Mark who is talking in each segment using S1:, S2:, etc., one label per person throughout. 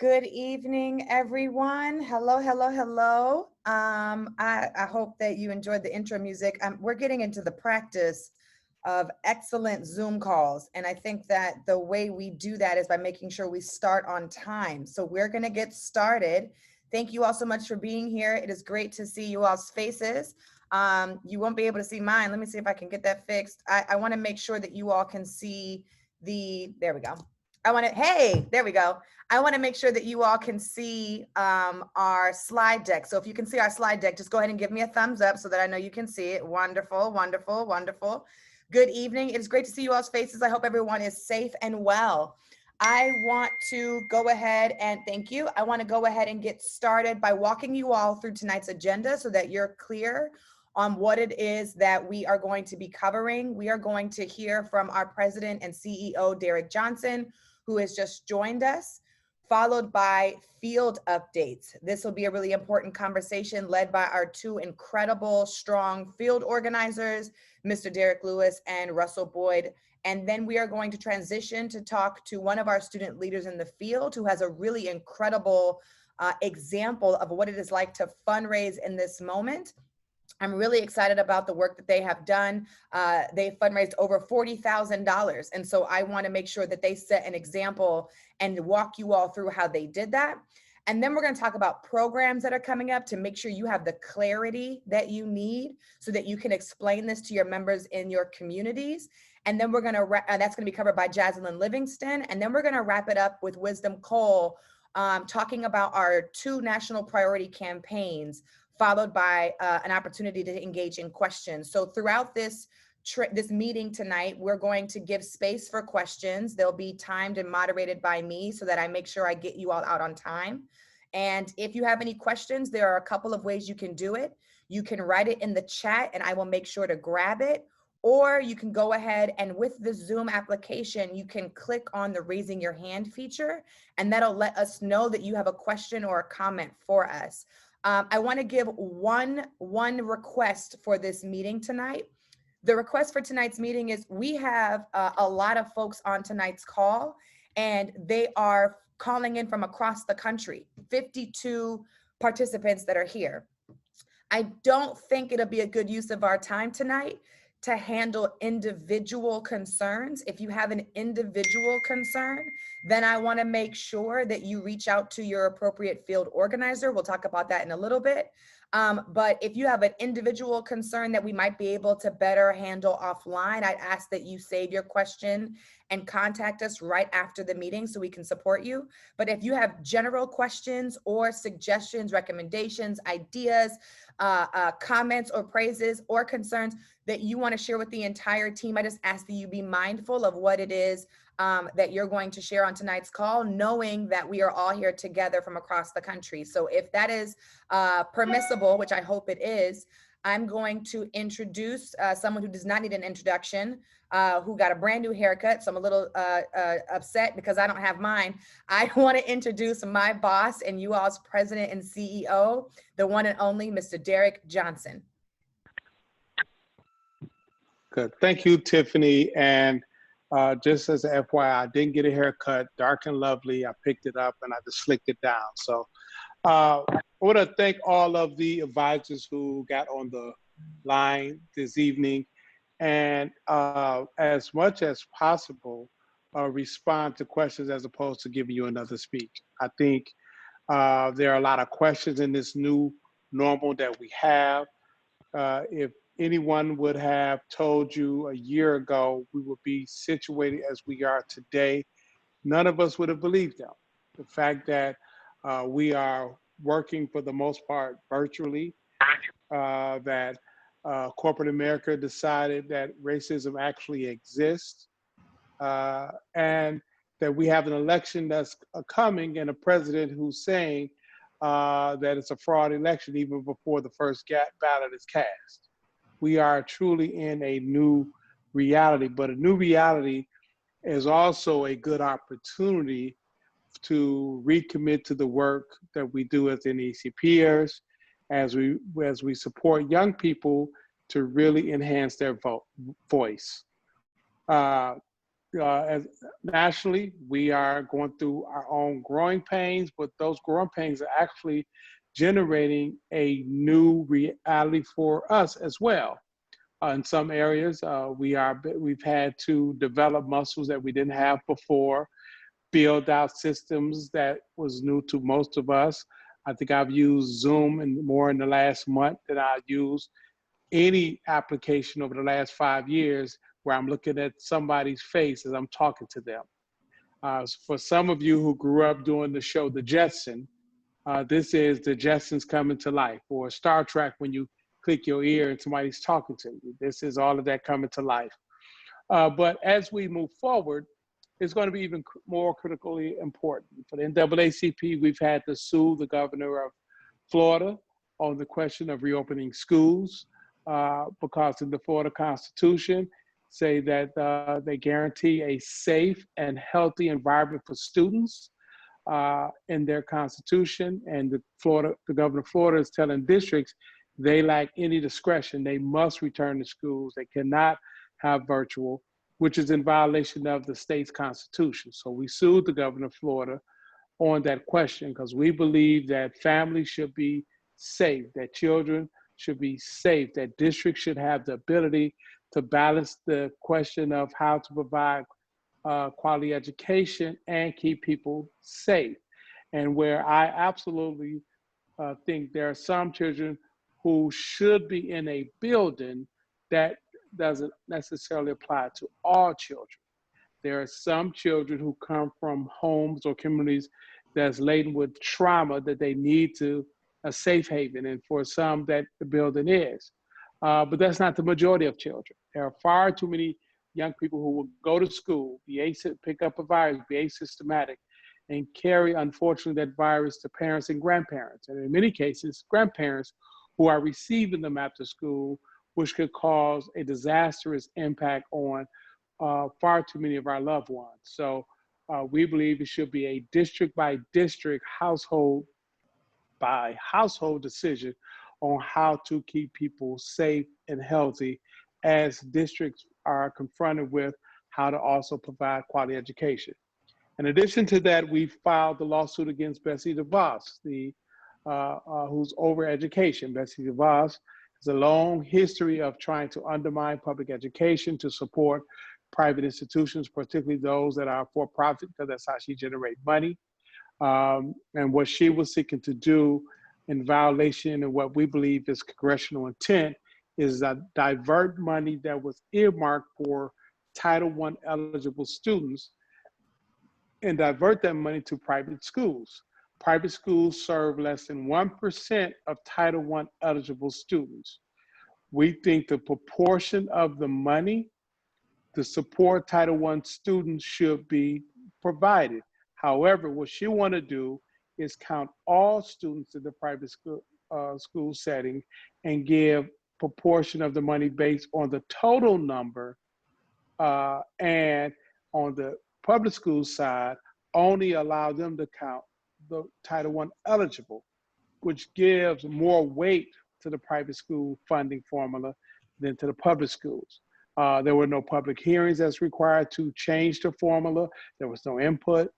S1: Good evening, everyone. Hello, hello, hello. I hope that you enjoyed the intro music. We're getting into the practice of excellent Zoom calls. And I think that the way we do that is by making sure we start on time. So we're going to get started. Thank you all so much for being here. It is great to see you all's faces. You won't be able to see mine. Let me see if I can get that fixed. I want to make sure that you all can see there we go. Hey, there we go. I want to make sure that you all can see our slide deck. So if you can see our slide deck, just go ahead and give me a thumbs up so that I know you can see it. Wonderful, wonderful, wonderful. Good evening. It's great to see you all's faces. I hope everyone is safe and well. I want to go ahead and thank you. I want to go ahead and get started by walking you all through tonight's agenda so that you're clear on what it is that we are going to be covering. We are going to hear from our president and CEO, Derrick Jackson, who has just joined us, followed by field updates. This will be a really important conversation led by our two incredible, strong field organizers, Mr. Derrick Lewis and Russell Boyd. And then we are going to transition to talk to one of our student leaders in the field who has a really incredible example of what it is like to fundraise in this moment. I'm really excited about the work that they have done. They fundraised over $40,000. And so I want to make sure that they set an example and walk you all through how they did that. And then we're going to talk about programs that are coming up to make sure you have the clarity that you need so that you can explain this to your members in your communities. And then we're going to, that's going to be covered by Jaslyn Livingston. And then we're going to wrap it up with Wisdom Cole, talking about our 2 national priority campaigns, followed by an opportunity to engage in questions. So throughout this meeting tonight, we're going to give space for questions. They'll be timed and moderated by me so that I make sure I get you all out on time. And if you have any questions, there are a couple of ways you can do it. You can write it in the chat and I will make sure to grab it. Or you can go ahead and with the Zoom application, you can click on the raising your hand feature and that'll let us know that you have a question or a comment for us. I want to give one request for this meeting tonight. The request for tonight's meeting is we have a lot of folks on tonight's call and they are calling in from across the country, 52 participants that are here. I don't think it'll be a good use of our time tonight to handle individual concerns. If you have an individual concern, then I want to make sure that you reach out to your appropriate field organizer. We'll talk about that in a little bit. But if you have an individual concern that we might be able to better handle offline, I'd ask that you save your question and contact us right after the meeting so we can support you. But if you have general questions or suggestions, recommendations, ideas, comments or praises or concerns that you want to share with the entire team, I just ask that you be mindful of what it is that you're going to share on tonight's call, knowing that we are all here together from across the country. So if that is permissible, which I hope it is, I'm going to introduce someone who does not need an introduction, who got a brand new haircut. So I'm a little upset because I don't have mine. I want to introduce my boss and you all's president and CEO, the one and only Mr. Derrick Jackson.
S2: Good. Thank you, Tiffany. And just as an FYI, I didn't get a haircut, dark and lovely. I picked it up and I just slicked it down. So I want to thank all of the advisors who got on the line this evening and as much as possible, respond to questions as opposed to giving you another speech. I think there are a lot of questions in this new normal that we have. If anyone would have told you a year ago we would be situated as we are today, none of us would have believed them. The fact that we are working for the most part virtually, that corporate America decided that racism actually exists, and that we have an election that's coming and a president who's saying that it's a fraud election even before the first ballot is cast. We are truly in a new reality, but a new reality is also a good opportunity to recommit to the work that we do as NECPers, as we support young people to really enhance their voice. as nationally, we are going through our own growing pains, but those growing pains are actually generating a new reality for us as well. In some areas, we've had to develop muscles that we didn't have before, build out systems that was new to most of us. I think I've used Zoom more in the last month than I used any application over the last 5 years, where I'm looking at somebody's face as I'm talking to them. For some of you who grew up doing the show The Jetson, this is The Jetsons coming to life, or Star Trek when you click your ear and somebody's talking to you. This is all of that coming to life. But as we move forward, it's going to be even more critically important. For the NAACP, we've had to sue the governor of Florida on the question of reopening schools, because in the Florida Constitution say that they guarantee a safe and healthy environment for students in their Constitution. And the governor of Florida is telling districts they lack any discretion. They must return to schools. They cannot have virtual, which is in violation of the state's constitution. So we sued the governor of Florida on that question, because we believe that families should be safe, that children should be safe, that districts should have the ability to balance the question of how to provide quality education and keep people safe. And where I absolutely think there are some children who should be in a building, that doesn't necessarily apply to all children. There are some children who come from homes or communities that's laden with trauma that they need to a safe haven, and for some that the building is. But that's not the majority of children. There are far too many young people who will go to school, pick up a virus, be asymptomatic, and carry, unfortunately, that virus to parents and grandparents. And in many cases, grandparents who are receiving them after school, which could cause a disastrous impact on far too many of our loved ones. So we believe it should be a district by district, household by household decision on how to keep people safe and healthy, as districts are confronted with how to also provide quality education. In addition to that, we filed the lawsuit against Betsy Devos, who's over education. Betsy Devos has a long history of trying to undermine public education to support private institutions, particularly those that are for-profit, because that's how she generates money. And what she was seeking to do, in violation of what we believe is congressional intent, is divert money that was earmarked for Title I eligible students and divert that money to private schools. Private schools serve less than 1% of Title I eligible students. We think the proportion of the money to support Title I students should be provided. However, what she want to do is count all students in the private school setting and give proportion of the money based on the total number, and on the public school side, only allow them to count the Title I eligible, which gives more weight to the private school funding formula than to the public schools. There were no public hearings that's required to change the formula. There was no input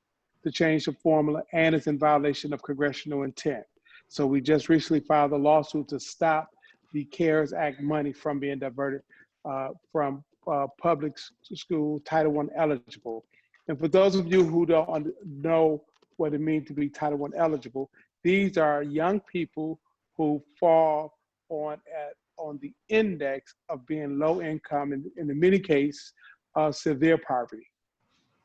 S2: to change the formula, and it's in violation of congressional intent. So we just recently filed a lawsuit to stop the CARES Act money from being diverted from public school Title I eligible. And for those of you who don't know what it means to be Title I eligible, these are young people who fall on the index of being low income, and in many cases, severe poverty.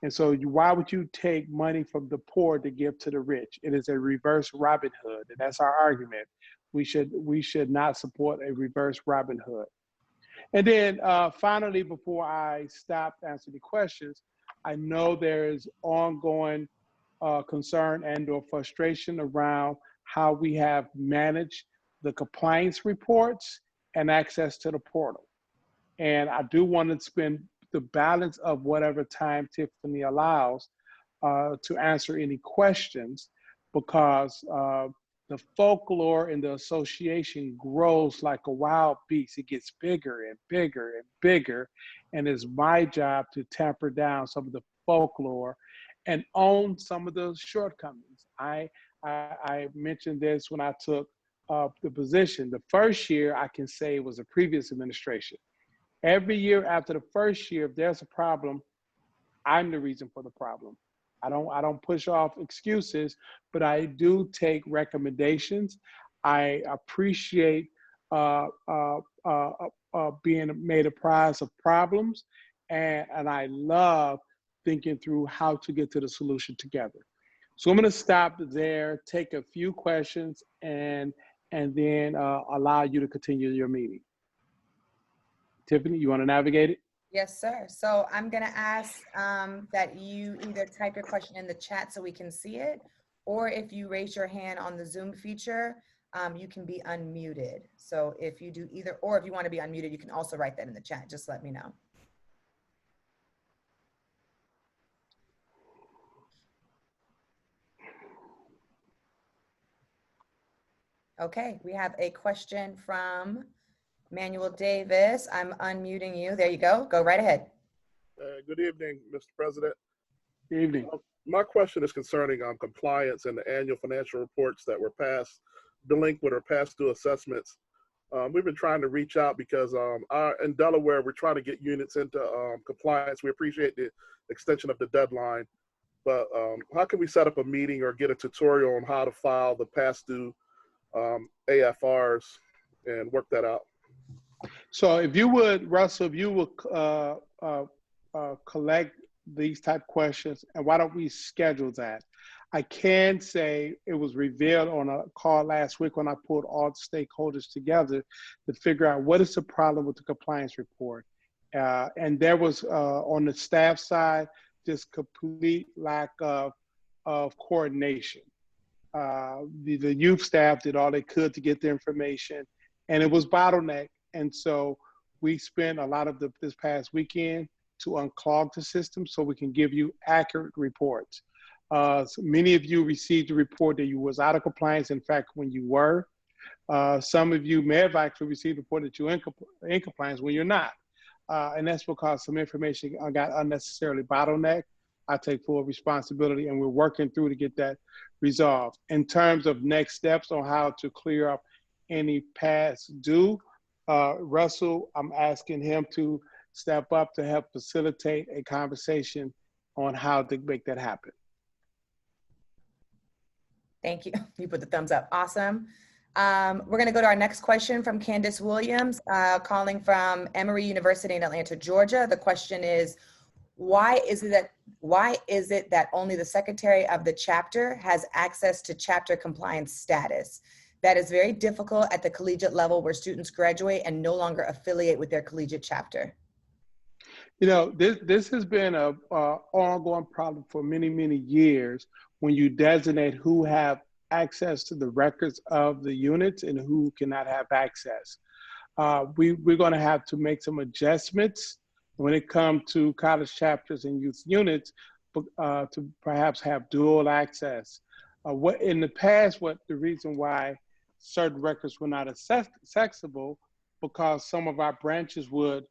S2: And so why would you take money from the poor to give to the rich? It is a reverse Robin Hood, and that's our argument. We should not support a reverse Robin Hood. And then finally, before I stop answering the questions, I know there is ongoing concern and or frustration around how we have managed the compliance reports and access to the portal. And I do want to spend the balance of whatever time Tiffany allows to answer any questions, because the folklore and the association grows like a wild beast. It gets bigger and bigger and bigger. And it's my job to tamper down some of the folklore and own some of the shortcomings. I mentioned this when I took the position. The first year, I can say it was a previous administration. Every year after the first year, if there's a problem, I'm the reason for the problem. I don't push off excuses, but I do take recommendations. I appreciate uh, uh, uh, being made a prize of problems, and I love thinking through how to get to the solution together. So I'm going to stop there, take a few questions, and then allow you to continue your meeting. Tiffany, you want to navigate it?
S1: Yes, sir. So I'm going to ask that you either type your question in the chat so we can see it, or if you raise your hand on the Zoom feature, you can be unmuted. So if you do either, or if you want to be unmuted, you can also write that in the chat. Just let me know. Okay, we have a question from Manuel Davis. I'm unmuting you. There you go. Go right ahead.
S3: Good evening, Mr. President.
S2: Good evening.
S3: My question is concerning compliance and the annual financial reports that were delinquent or past due assessments. We've been trying to reach out because in Delaware, we're trying to get units into compliance. We appreciate the extension of the deadline, but how can we set up a meeting or get a tutorial on how to file the past due AFRs and work that out?
S2: So if you would, Russell, if you would collect these type questions, and why don't we schedule that? I can say it was revealed on a call last week when I pulled all the stakeholders together to figure out what is the problem with the compliance report. And there was on the staff side, just complete lack of coordination. The youth staff did all they could to get the information, and it was bottleneck. And so we spent a lot of this past weekend to unclog the system so we can give you accurate reports. So many of you received the report that you was out of compliance. In fact, when you were, some of you may have actually received a report that you're in compliance when you're not. And that's because some information got unnecessarily bottlenecked. I take full responsibility, and we're working through to get that resolved. In terms of next steps on how to clear up any past due, Russell, I'm asking him to step up to help facilitate a conversation on how to make that happen.
S1: Thank you. You put the thumbs up. Awesome. We're going to go to our next question from Candace Williams, calling from Emory University in Atlanta, Georgia. The question is, why is it that only the secretary of the chapter has access to chapter compliance status? That is very difficult at the collegiate level where students graduate and no longer affiliate with their collegiate chapter.
S2: You know, this has been a ongoing problem for many, many years when you designate who have access to the records of the units and who cannot have access. We're going to have to make some adjustments when it comes to college chapters and youth units to perhaps have dual access. What in the past, the reason why certain records were not accessible, because some of our branches would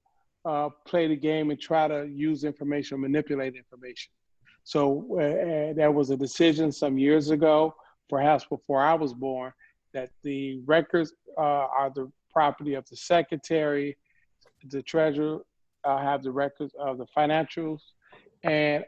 S2: play the game and try to use information or manipulate information. So there was a decision some years ago, perhaps before I was born, that the records are the property of the secretary, the treasurer have the records of the financials, and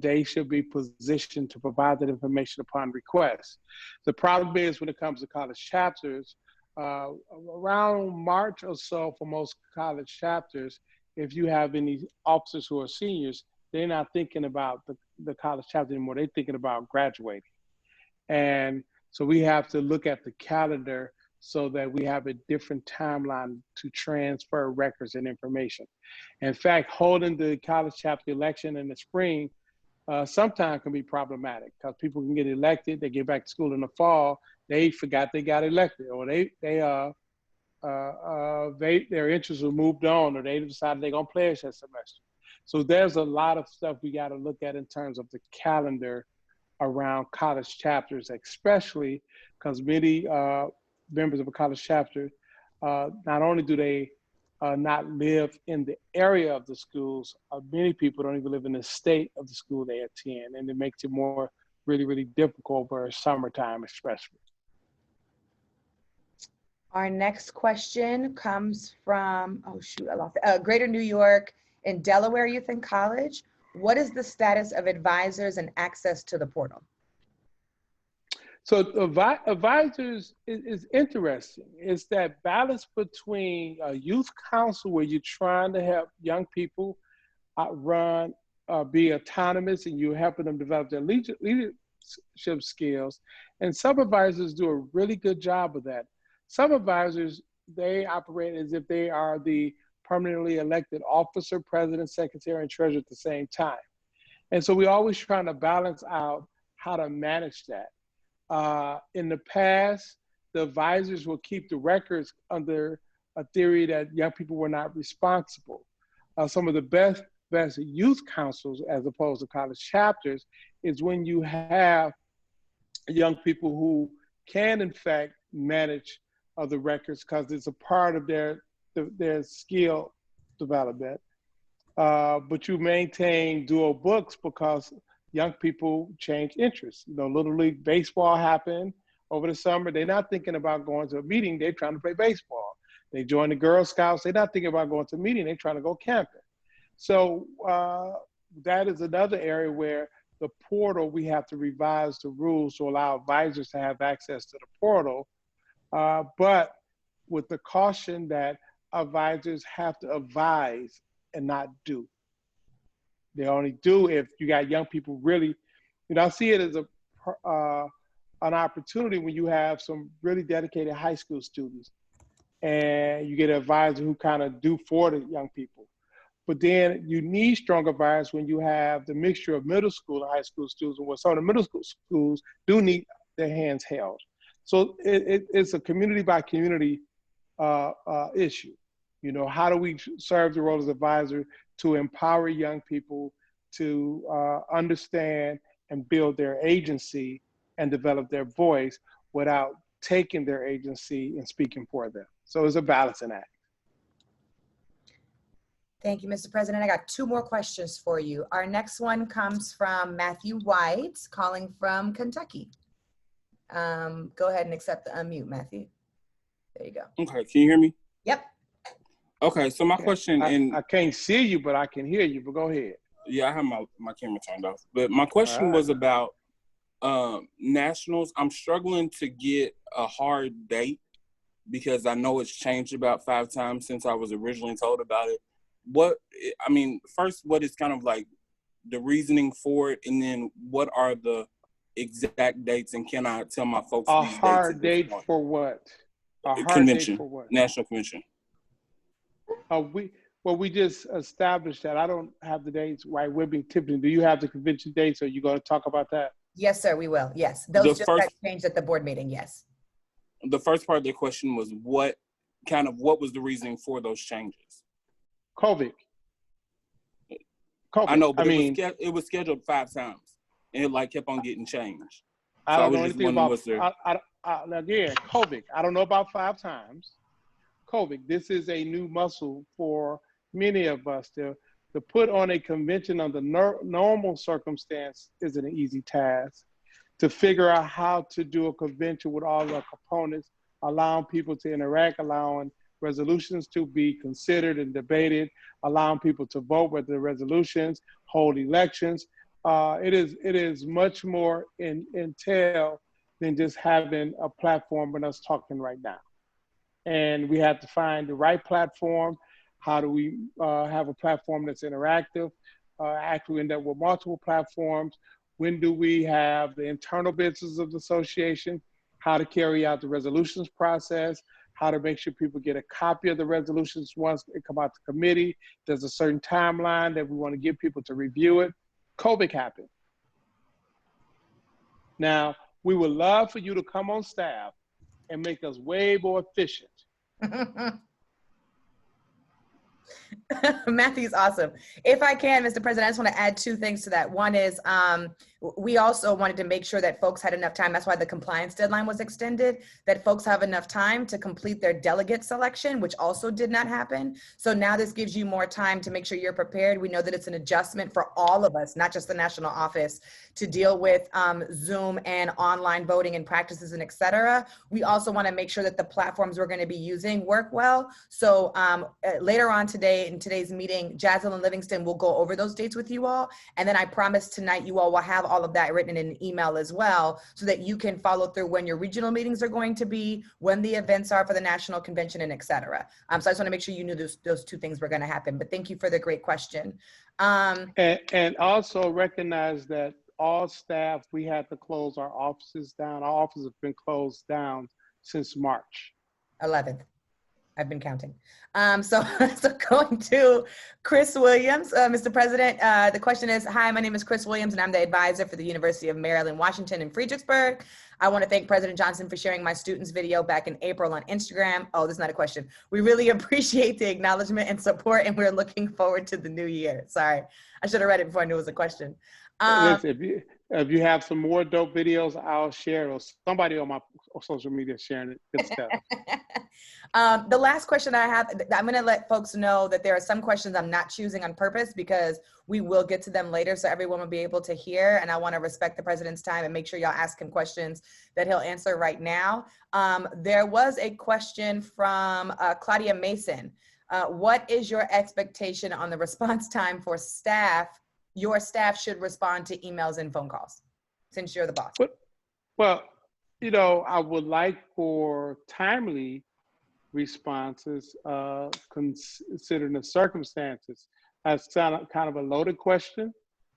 S2: they should be positioned to provide that information upon request. The problem is when it comes to college chapters, around March or so for most college chapters, if you have any officers who are seniors, they're not thinking about the college chapter anymore. They're thinking about graduating. And so we have to look at the calendar so that we have a different timeline to transfer records and information. In fact, holding the college chapter election in the spring sometimes can be problematic because people can get elected, they get back to school in the fall, they forgot they got elected, or their interests were moved on, or they decided they're gonna pledge that semester. So there's a lot of stuff we got to look at in terms of the calendar around college chapters, especially because many members of a college chapter, not only do they not live in the area of the schools, many people don't even live in the state of the school they attend, and it makes it more really, really difficult for summertime especially.
S1: Our next question comes from, oh shoot, I lost it. Greater New York and Delaware Youth in College. What is the status of advisors and access to the portal?
S2: So advisors is interesting. It's that balance between a youth council where you're trying to help young people run, be autonomous, and you're helping them develop their leadership skills. And some advisors do a really good job of that. Some advisors, they operate as if they are the permanently elected officer, president, secretary, and treasurer at the same time. And so we're always trying to balance out how to manage that. In the past, the advisors will keep the records under a theory that young people were not responsible. Some of the best youth councils, as opposed to college chapters, is when you have young people who can, in fact, manage the records because it's a part of their skill development. But you maintain dual books because young people change interests. You know, Little League Baseball happened over the summer. They're not thinking about going to a meeting, they're trying to play baseball. They join the Girl Scouts, they're not thinking about going to a meeting, they're trying to go camping. So that is another area where the portal, we have to revise the rules to allow advisors to have access to the portal, but with the caution that advisors have to advise and not do. They only do if you got young people really, you know, I see it as an opportunity when you have some really dedicated high school students and you get an advisor who kind of do for the young people. But then you need strong advisors when you have the mixture of middle school and high school students, and what some of the middle school schools do need their hands held. So it's a community by community issue. You know, how do we serve the role as advisor to empower young people to understand and build their agency and develop their voice without taking their agency and speaking for them? So it's a balancing act.
S1: Thank you, Mr. President. I got two more questions for you. Our next one comes from Matthew White, calling from Kentucky. Go ahead and accept the unmute, Matthew. There you go.
S4: Okay, can you hear me?
S1: Yep.
S4: Okay, so my question,
S2: I can't see you, but I can hear you, but go ahead.
S4: Yeah, I have my camera turned off. But my question was about nationals. I'm struggling to get a hard date because I know it's changed about 5 times since I was originally told about it. First, what is kind of like the reasoning for it, and then what are the exact dates, and can I tell my folks
S2: a
S4: these
S2: hard
S4: dates
S2: date for what? A hard
S4: convention,
S2: date for what?
S4: National convention.
S2: We just established that. I don't have the dates right with me. Tiffany, do you have the convention dates? Or are you going to talk about that?
S1: Yes, sir, we will. Yes, those just got changed at the board meeting. Yes.
S4: The first part of the question was what was the reasoning for those changes?
S2: COVID.
S4: I know, but it was scheduled 5 times, and it kept on getting changed.
S2: I don't know anything about. Again, COVID. I don't know about 5 times. COVID. This is a new muscle for many of us to put on a convention under normal circumstance isn't an easy task. To figure out how to do a convention with all the components, allowing people to interact, allowing resolutions to be considered and debated, allowing people to vote with the resolutions, hold elections. It is much more entail than just having a platform and us talking right now. And we have to find the right platform. How do we have a platform that's interactive? Actually end up with multiple platforms. When do we have the internal business of the association? How to carry out the resolutions process? How to make sure people get a copy of the resolutions once they come out to committee? There's a certain timeline that we want to give people to review it. COVID happened. Now, we would love for you to come on staff and make us way more efficient.
S1: Matthew's awesome. If I can, Mr. President, I just want to add 2 things to that. One is we also wanted to make sure that folks had enough time. That's why the compliance deadline was extended, that folks have enough time to complete their delegate selection, which also did not happen. So now this gives you more time to make sure you're prepared. We know that it's an adjustment for all of us, not just the national office, to deal with Zoom and online voting and practices and et cetera. We also want to make sure that the platforms we're going to be using work well. So later on today, in today's meeting, Jaslyn Livingston will go over those dates with you all. And then I promise tonight you all will have all of that written in an email as well, so that you can follow through when your regional meetings are going to be, when the events are for the national convention, and et cetera. So I just want to make sure you knew those two things were going to happen. But thank you for the great question.
S2: And also recognize that all staff, we had to close our offices down. Our offices have been closed down since March
S1: 11th. I've been counting. So going to Chris Williams, Mr. President, the question is, hi, my name is Chris Williams and I'm the advisor for the University of Maryland, Washington in Fredericksburg. I want to thank President Johnson for sharing my students' video back in April on Instagram. Oh, this is not a question. We really appreciate the acknowledgement and support, and we're looking forward to the new year. Sorry, I should have read it before I knew it was a question.
S2: Listen, if you have some more dope videos, I'll share those. Somebody on my social media sharing it. Good stuff.
S1: The last question I have, I'm going to let folks know that there are some questions I'm not choosing on purpose because we will get to them later, so everyone will be able to hear. And I want to respect the president's time and make sure y'all ask him questions that he'll answer right now. There was a question from Claudia Mason. What is your expectation on the response time for staff? Your staff should respond to emails and phone calls, since you're the boss.
S2: Well, you know, I would like for timely responses, considering the circumstances. That's kind of a loaded question.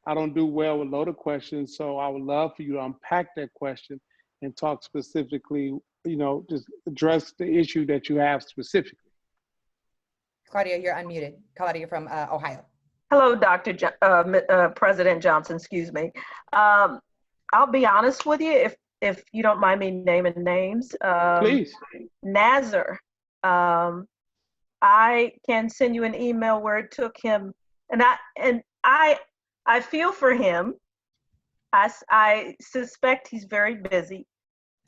S2: I don't do well with loaded questions, so I would love for you to unpack that question and talk specifically, you know, just address the issue that you have specifically.
S1: Claudia, you're unmuted. Claudia from Ohio.
S5: Hello, President Johnson, excuse me. I'll be honest with you, if you don't mind me naming names.
S2: Please.
S5: Nazar, I can send you an email where it took him, and I feel for him. I suspect he's very busy,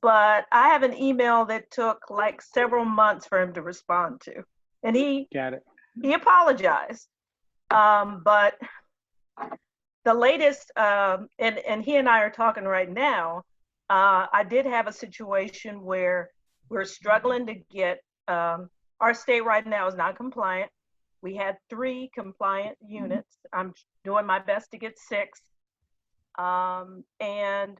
S5: but I have an email that took like several months for him to respond to, and he apologized. But the latest, and he and I are talking right now, I did have a situation where we're struggling to get, our state right now is not compliant. We had 3 compliant units. I'm doing my best to get 6. And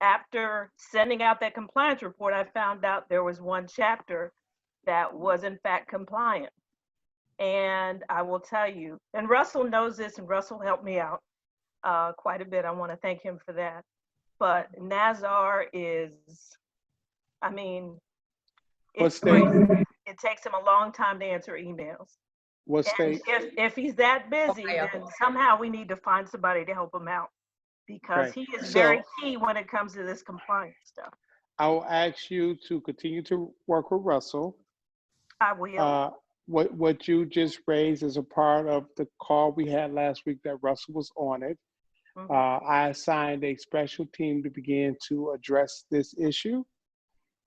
S5: after sending out that compliance report, I found out there was 1 chapter that was in fact compliant. And I will tell you, and Russell knows this, and Russell helped me out quite a bit. I want to thank him for that. But Nazar is, I mean, it takes him a long time to answer emails.
S2: What state?
S5: If he's that busy, then somehow we need to find somebody to help him out, because he is very key when it comes to this compliance stuff.
S2: I will ask you to continue to work with Russell.
S5: I will.
S2: What you just raised is a part of the call we had last week that Russell was on it. Mm-hmm. I assigned a special team to begin to address this issue.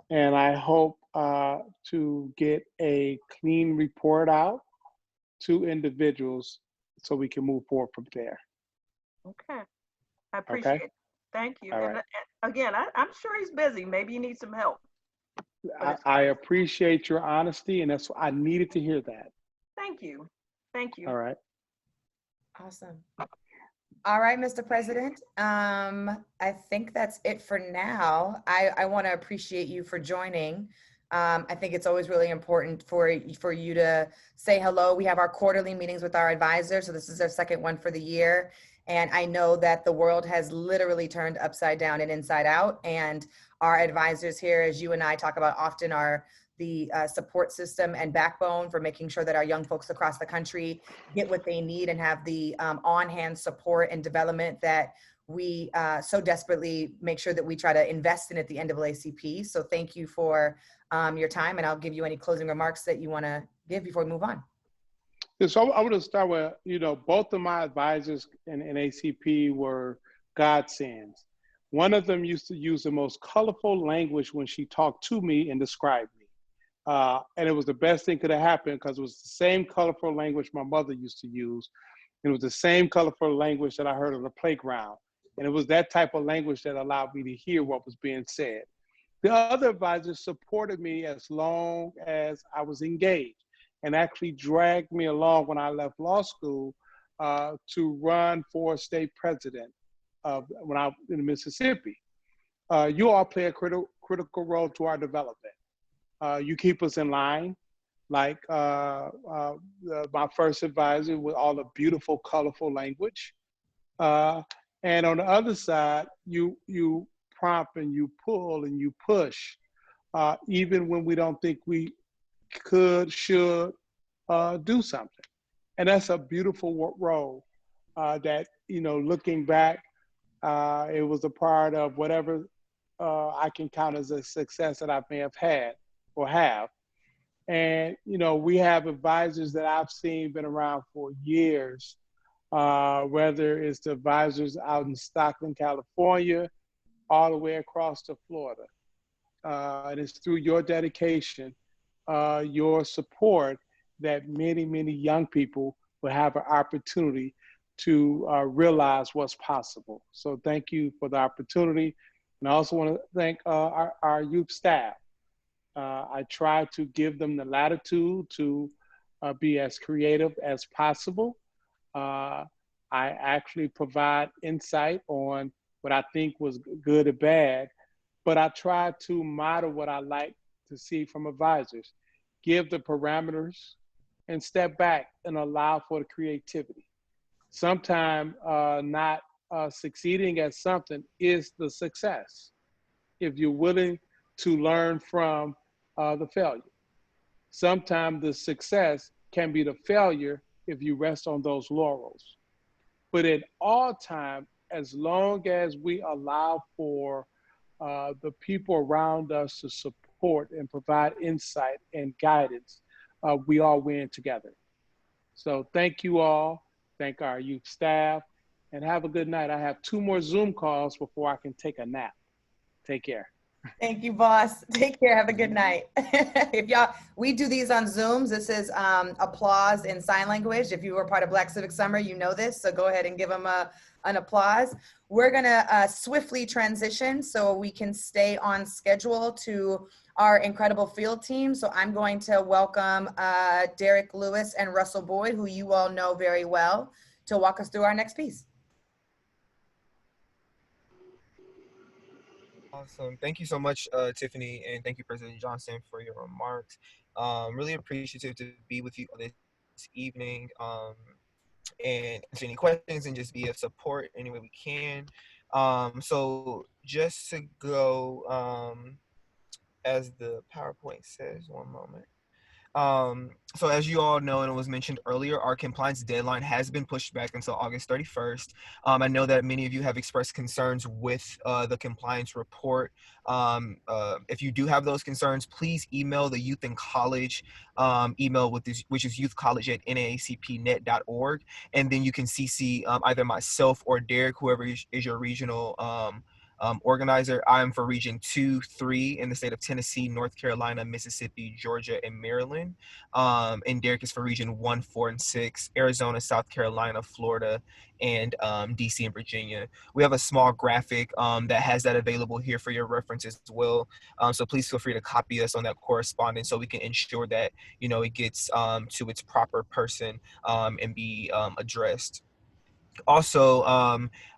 S2: And I hope to get a clean report out to individuals so we can move forward from there.
S5: Okay, I appreciate it. Thank you.
S2: All
S5: and
S2: right.
S5: Again, I'm sure he's busy. Maybe you need some help.
S2: I appreciate your honesty, and that's I needed to hear that.
S5: Thank you. Thank you.
S2: All right.
S1: Awesome. All right, Mr. President. I think that's it for now. I want to appreciate you for joining. I think it's always really important for you to say hello. We have our quarterly meetings with our advisors, so this is our second one for the year. And I know that the world has literally turned upside down and inside out. And our advisors here, as you and I talk about often, are the support system and backbone for making sure that our young folks across the country get what they need and have the on-hand support and development that we so desperately make sure that we try to invest in at the NAACP. So thank you for your time, and I'll give you any closing remarks that you want to give before we move on.
S2: So I want to start with, both of my advisors in ACP were godsends. One of them used to use the most colorful language when she talked to me and described me. And it was the best thing could have happened because it was the same colorful language my mother used to use. It was the same colorful language that I heard on the playground. And it was that type of language that allowed me to hear what was being said. The other advisors supported me as long as I was engaged and actually dragged me along when I left law school to run for state president when I was in Mississippi. You all play a critical role to our development. You keep us in line, like my first advisor with all the beautiful, colorful language. And on the other side, you prompt and you pull and you push, even when we don't think we could, should do something. And that's a beautiful role that, looking back, it was a part of whatever I can count as a success that I may have had or have. And, we have advisors that I've seen been around for years, whether it's the advisors out in Stockton, California, all the way across to Florida. And it's through your dedication, your support, that many, many young people will have an opportunity to realize what's possible. So thank you for the opportunity. And I also want to thank our youth staff. I try to give them the latitude to be as creative as possible. I actually provide insight on what I think was good or bad, but I try to model what I like to see from advisors, give the parameters and step back and allow for the creativity. Sometimes not succeeding at something is the success, if you're willing to learn from the failure. Sometimes the success can be the failure if you rest on those laurels. But at all times, as long as we allow for the people around us to support and provide insight and guidance, we all win together. So thank you all. Thank our youth staff, and have a good night. I have 2 more Zoom calls before I can take a nap. Take care.
S1: Thank you, boss. Take care. Have a good night. We do these on Zooms. This is applause in sign language. If you were part of Black Civic Summer, you know this. So go ahead and give them an applause. We're going to swiftly transition so we can stay on schedule to our incredible field team. So I'm going to welcome Derrick Lewis and Russell Boyd, who you all know very well, to walk us through our next piece.
S6: Awesome. Thank you so much, Tiffany, and thank you, President Johnson, for your remarks. Really appreciative to be with you this evening and answer any questions and just be of support any way we can. So just to go, as the PowerPoint says, one moment. So as you all know, and it was mentioned earlier, our compliance deadline has been pushed back until August 31st. I know that many of you have expressed concerns with the compliance report. If you do have those concerns, please email the Youth and College email, which is youthcollege@naacpnet.org. And then you can CC either myself or Derrick, whoever is your regional organizer. I'm for Region 2, 3 in the state of Tennessee, North Carolina, Mississippi, Georgia, and Maryland. And Derrick is for Region 1, 4, and 6, Arizona, South Carolina, Florida, and DC and Virginia. We have a small graphic that has that available here for your reference as well. So please feel free to copy us on that correspondence so we can ensure that, it gets to its proper person and be addressed. Also,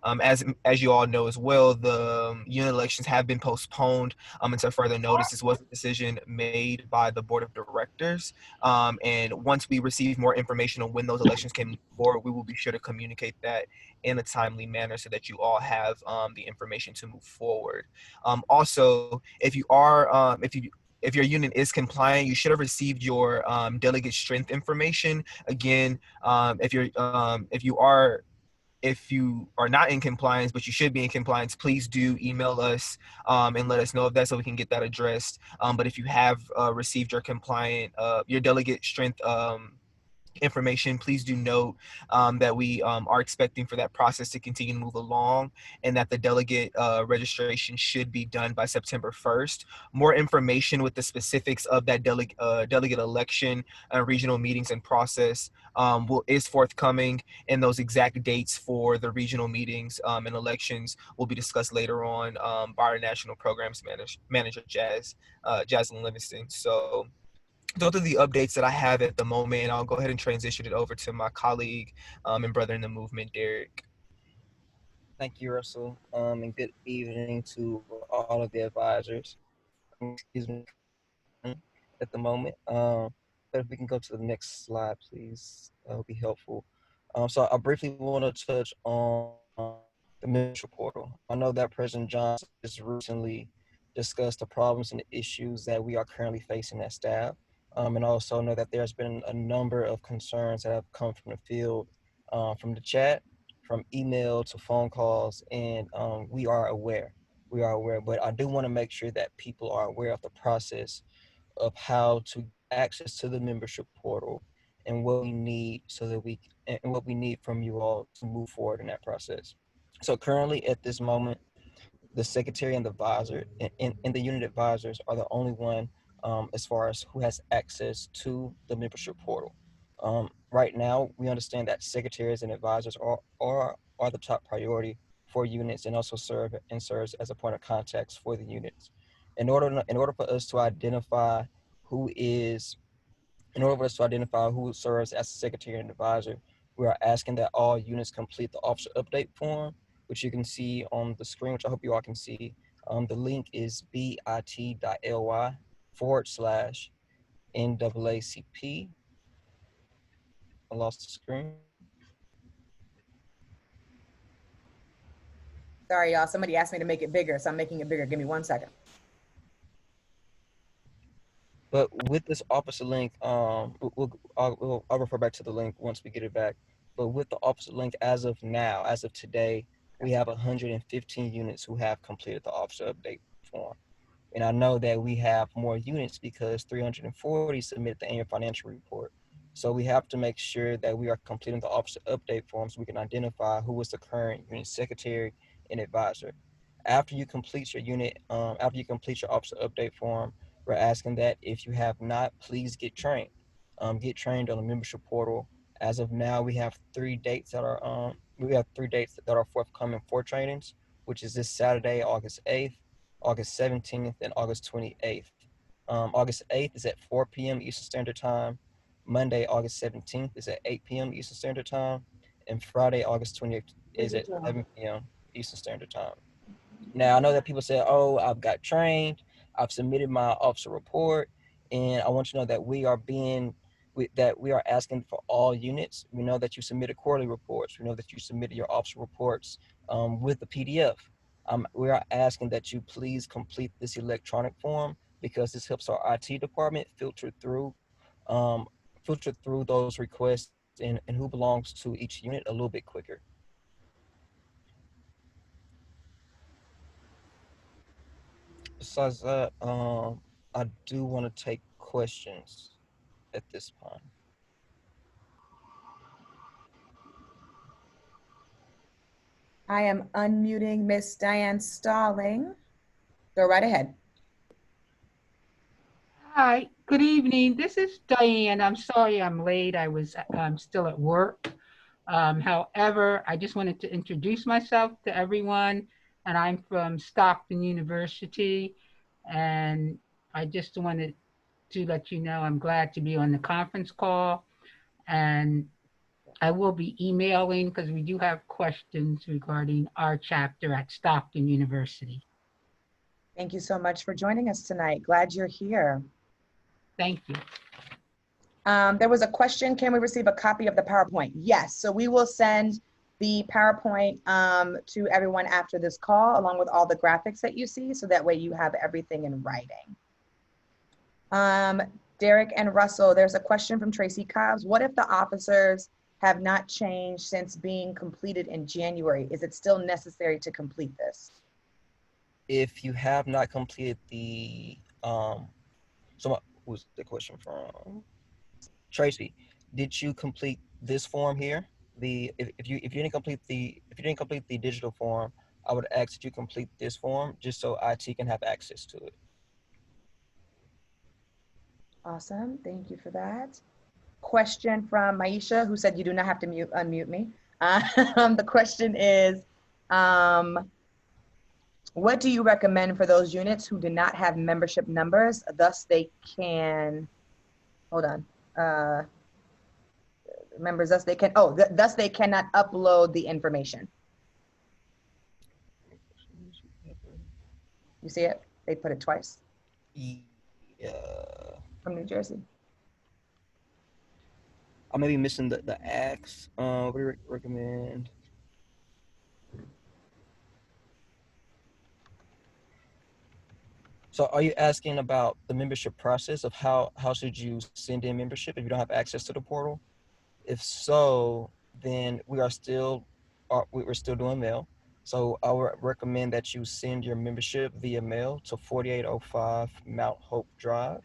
S6: as you all know as well, the unit elections have been postponed until further notice. This was a decision made by the board of directors. And once we receive more information on when those elections can move forward, we will be sure to communicate that in a timely manner so that you all have the information to move forward. Also, if you are, if your unit is compliant, you should have received your delegate strength information. Again, if you are not in compliance, but you should be in compliance, please do email us and let us know of that so we can get that addressed. But if you have received your compliant, your delegate strength information, please do note that we are expecting for that process to continue to move along, and that the delegate registration should be done by September 1st. More information with the specifics of that delegate election, regional meetings and process is forthcoming, and those exact dates for the regional meetings and elections will be discussed later on by our national programs manager, Jaslyn Livingston. So those are the updates that I have at the moment, and I'll go ahead and transition it over to my colleague and brother in the movement, Derrick.
S7: Thank you, Russell, and good evening to all of the advisors. Excuse me at the moment. But if we can go to the next slide, please, that would be helpful. So I briefly want to touch on the membership portal. I know that President Johnson just recently discussed the problems and the issues that we are currently facing as staff. And also know that there's been a number of concerns that have come from the field, from the chat, from email to phone calls, and we are aware. We are aware, but I do want to make sure that people are aware of the process of how to access to the membership portal and what we need so that and what we need from you all to move forward in that process. So currently at this moment, the secretary and the advisor and the unit advisors are the only one as far as who has access to the membership portal. Right now, we understand that secretaries and advisors are the top priority for units, and also serves as a point of contacts for the units. In order for us to identify who is in order for us to identify who serves as a secretary and advisor, we are asking that all units complete the officer update form, which you can see on the screen, which I hope you all can see. The link is bit.ly/NAACP. I lost the screen.
S1: Sorry, y'all. Somebody asked me to make it bigger, so I'm making it bigger. Give me 1 second.
S7: But with this officer link, I'll refer back to the link once we get it back. But with the officer link, as of now, as of today, we have 115 units who have completed the officer update form. And I know that we have more units because 340 submitted the annual financial report. So we have to make sure that we are completing the officer update form so we can identify who is the current unit secretary and advisor. After you complete your officer update form, we're asking that if you have not, please get trained. Get trained on the membership portal. As of now, we have three dates that are forthcoming for trainings, which is this Saturday, August 8th, August 17th, and August 28th. August 8th is at 4 p.m. Eastern Standard Time. Monday, August 17th is at 8 p.m. Eastern Standard Time. And Friday, August 28th is at 7 p.m. Eastern Standard Time. Now, I know that people say, oh, I've got trained, I've submitted my officer report, and I want you to know that we are asking for all units. We know that you submitted quarterly reports. We know that you submitted your officer reports with the PDF. We are asking that you please complete this electronic form because this helps our IT department filter through those requests and who belongs to each unit a little bit quicker. Besides that, I do want to take questions at this point.
S1: I am unmuting Miss Diane Stalling. Go right ahead.
S8: Hi, good evening. This is Diane. I'm sorry I'm late. I was still at work. However, I just wanted to introduce myself to everyone, and I'm from Stockton University. And I just wanted to let you know I'm glad to be on the conference call. And I will be emailing because we do have questions regarding our chapter at Stockton University.
S1: Thank you so much for joining us tonight. Glad you're here.
S8: Thank you.
S1: There was a question, can we receive a copy of the PowerPoint? Yes, so we will send the PowerPoint to everyone after this call, along with all the graphics that you see, so that way you have everything in writing. Derrick and Russell, there's a question from Tracy Cobbs. What if the officers have not changed since being completed in January? Is it still necessary to complete this?
S7: If you have not completed the, who's the question from? Tracy. did you complete this form here? If you didn't complete the digital form, I would ask that you complete this form just so IT can have access to it.
S1: Awesome. Thank you for that. Question from Maisha, who said you do not have to unmute me. The question is, what do you recommend for those units who do not have membership numbers, thus they can, hold on, members, thus they can, thus they cannot upload the information. You see it? They put it twice.
S7: Yeah.
S1: From New Jersey.
S7: I may be missing the acts. What do you recommend? So are you asking about the membership process of how should you send in membership if you don't have access to the portal? If so, then we're still doing mail. So I would recommend that you send your membership via mail to 4805 Mount Hope Drive.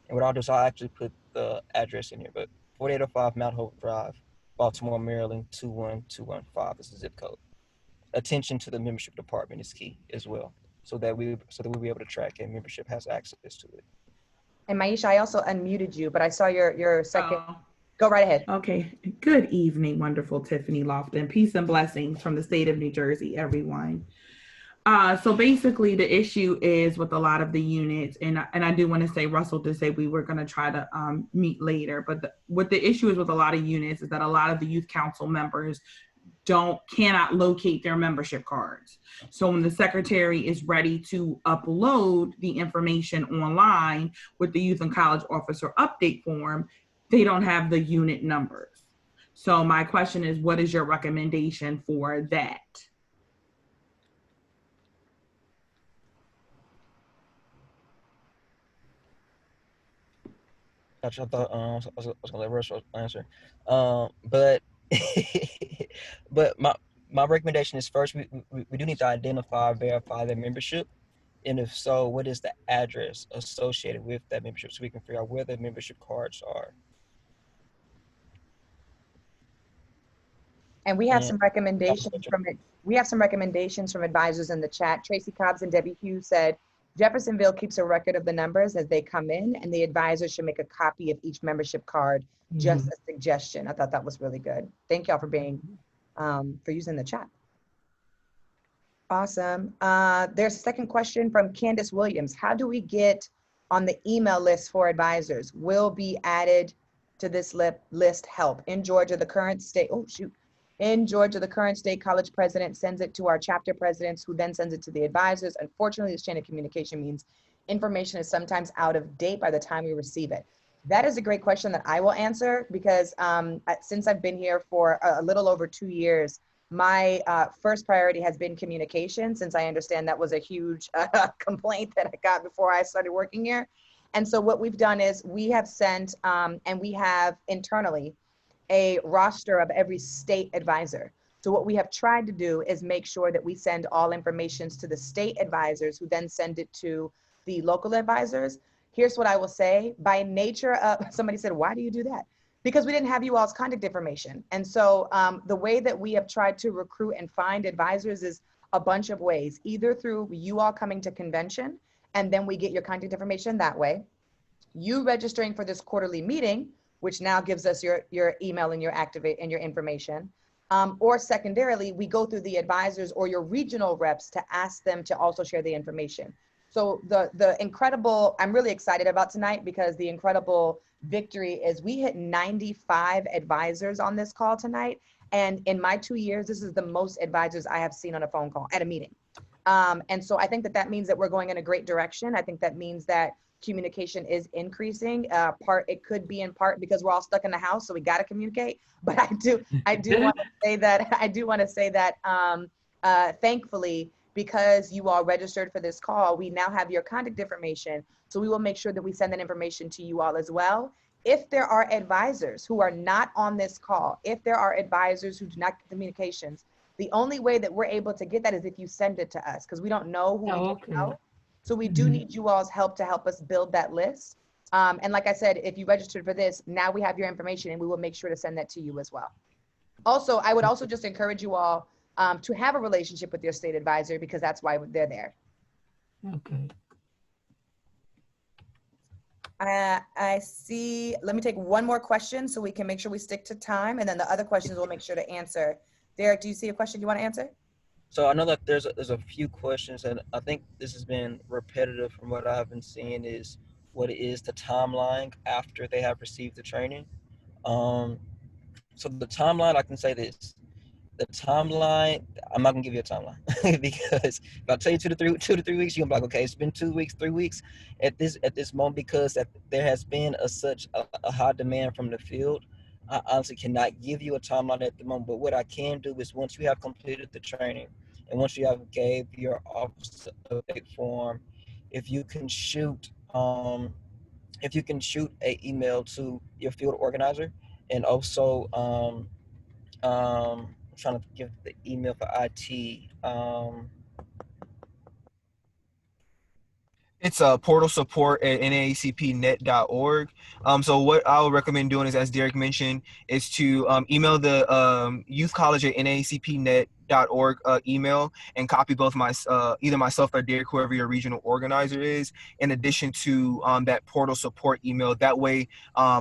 S7: And what I'll do is I'll actually put the address in here, but 4805 Mount Hope Drive, Baltimore, Maryland, 21215 is the zip code. Attention to the membership department is key as well, so that we'll be able to track and membership has access to it.
S1: And Maisha, I also unmuted you, but I saw your second. Go right ahead.
S9: Okay. Good evening, wonderful Tiffany Lofton. Peace and blessings from the state of New Jersey, everyone. So basically the issue is with a lot of the units, and I do want to say, Russell did say we were going to try to meet later, but what the issue is with a lot of units is that a lot of the youth council members cannot locate their membership cards. So when the secretary is ready to upload the information online with the youth and college officer update form, they don't have the unit numbers. So my question is, what is your recommendation for that?
S7: Gotcha. I thought I was gonna let Russell answer, but but my recommendation is first we do need to identify, verify their membership, and if so, what is the address associated with that membership, so we can figure out where the membership cards are.
S1: And we have some recommendations from it. We have some recommendations from advisors in the chat. Tracy Cobbs and Debbie Hughes said, Jeffersonville keeps a record of the numbers as they come in, and the advisor should make a copy of each membership card. Just a suggestion. I thought that was really good. Thank y'all for being, for using the chat. Awesome. There's a second question from Candace Williams. How do we get on the email list for advisors? Will be added to this list help. In Georgia, the current state, In Georgia, the current state college president sends it to our chapter presidents, who then sends it to the advisors. Unfortunately, this chain of communication means information is sometimes out of date by the time we receive it. That is a great question that I will answer, because since I've been here for a little over 2 years, my first priority has been communication, since I understand that was a huge complaint that I got before I started working here. And so what we've done is we have sent, and we have internally, a roster of every state advisor. So what we have tried to do is make sure that we send all informations to the state advisors, who then send it to the local advisors. Here's what I will say. By nature of, somebody said, why do you do that? Because we didn't have you all's contact information. And so the way that we have tried to recruit and find advisors is a bunch of ways, either through you all coming to convention, and then we get your contact information that way. You registering for this quarterly meeting, which now gives us your email and your activate and your information. Or secondarily, we go through the advisors or your regional reps to ask them to also share the information. So the incredible, I'm really excited about tonight, because the incredible victory is we hit 95 advisors on this call tonight. And in my 2 years, this is the most advisors I have seen on a phone call at a meeting. And so I think that means that we're going in a great direction. I think that means that communication is increasing. It could be in part because we're all stuck in the house, so we got to communicate. But I do want to say that thankfully, because you all registered for this call, we now have your contact information. So we will make sure that we send that information to you all as well. If there are advisors who are not on this call, if there are advisors who do not get communications, the only way that we're able to get that is if you send it to us, because we don't know who we don't know. So we do need you all's help to help us build that list. And like I said, if you registered for this, now we have your information and we will make sure to send that to you as well. Also, I would also just encourage you all to have a relationship with your state advisor because that's why they're there.
S8: Okay.
S1: I see, let me take one more question so we can make sure we stick to time, and then the other questions we'll make sure to answer. Derrick, do you see a question you want to answer?
S7: So I know that there's a few questions, and I think this has been repetitive from what I've been seeing is what is the timeline after they have received the training. So the timeline, I can say this. The timeline, I'm not gonna give you a timeline because if I tell you 2 to 3 weeks, you're gonna be like, okay, it's been 2 weeks, 3 weeks at this moment because there has been such a high demand from the field. I honestly cannot give you a timeline at the moment, but what I can do is once you have completed the training and once you have gave your office update form, if you can shoot a email to your field organizer and also I'm trying to give the email for IT.
S6: It's portal support at naacpnet.org. So what I would recommend doing is, as Derrick mentioned, is to email the youth college at naacpnet.org email and copy both either myself or Derrick, whoever your regional organizer is, in addition to that portal support email. That way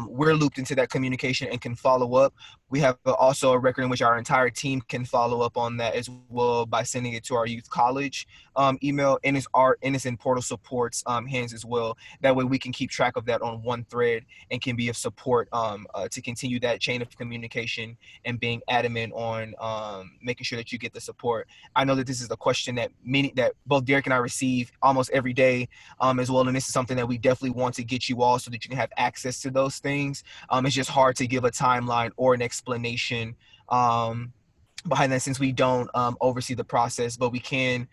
S6: we're looped into that communication and can follow up. We have also a record in which our entire team can follow up on that as well by sending it to our youth college email, and it's in portal support's hands as well. That way we can keep track of that on one thread and can be of support to continue that chain of communication and being adamant on making sure that you get the support. I know that this is a question that both Derrick and I receive almost every day as well, and this is something that we definitely want to get you all so that you can have access to those things. It's just hard to give a timeline or an explanation behind that since we don't oversee the process, but we can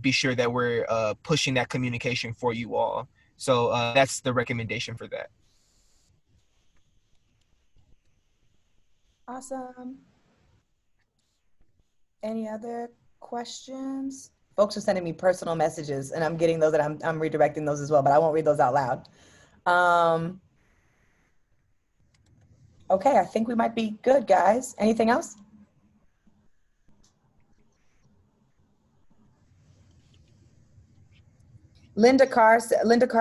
S6: be sure that we're pushing that communication for you all. So that's the recommendation for that.
S1: Awesome. Any other questions? Folks are sending me personal messages and I'm getting those, and I'm redirecting those as well, but I won't read those out loud. Okay, I think we might be good, guys. Anything else? Linda Carr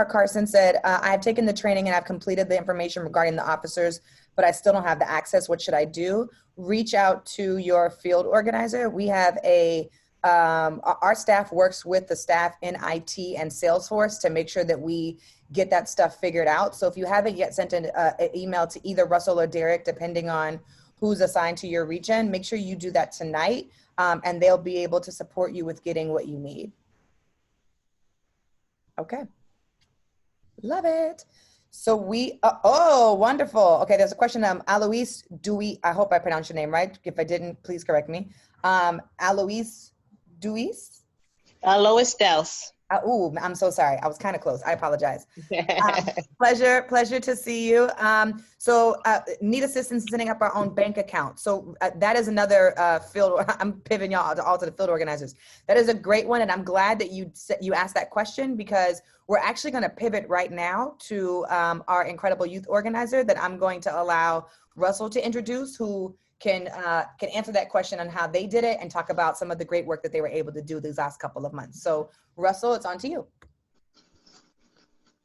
S1: Carson said, I have taken the training and I've completed the information regarding the officers, but I still don't have the access. What should I do? Reach out to your field organizer. We have our staff works with the staff in IT and Salesforce to make sure that we get that stuff figured out. So if you haven't yet sent an email to either Russell or Derrick, depending on who's assigned to your region, make sure you do that tonight, and they'll be able to support you with getting what you need. Okay. Love it. So oh, wonderful. Okay, there's a question. Alois Dewey, I hope I pronounced your name right. If I didn't, please correct me. Alois Dews?
S10: Lois Douse.
S1: Oh, I'm so sorry. I was kind of close. I apologize. Pleasure to see you. So need assistance in setting up our own bank account. So that is another field. I'm pivoting y'all all to the field organizers. That is a great one. And I'm glad that you asked that question because we're actually going to pivot right now to our incredible youth organizer that I'm going to allow Russell to introduce, who can answer that question on how they did it and talk about some of the great work that they were able to do these last couple of months. So Russell, it's on to you.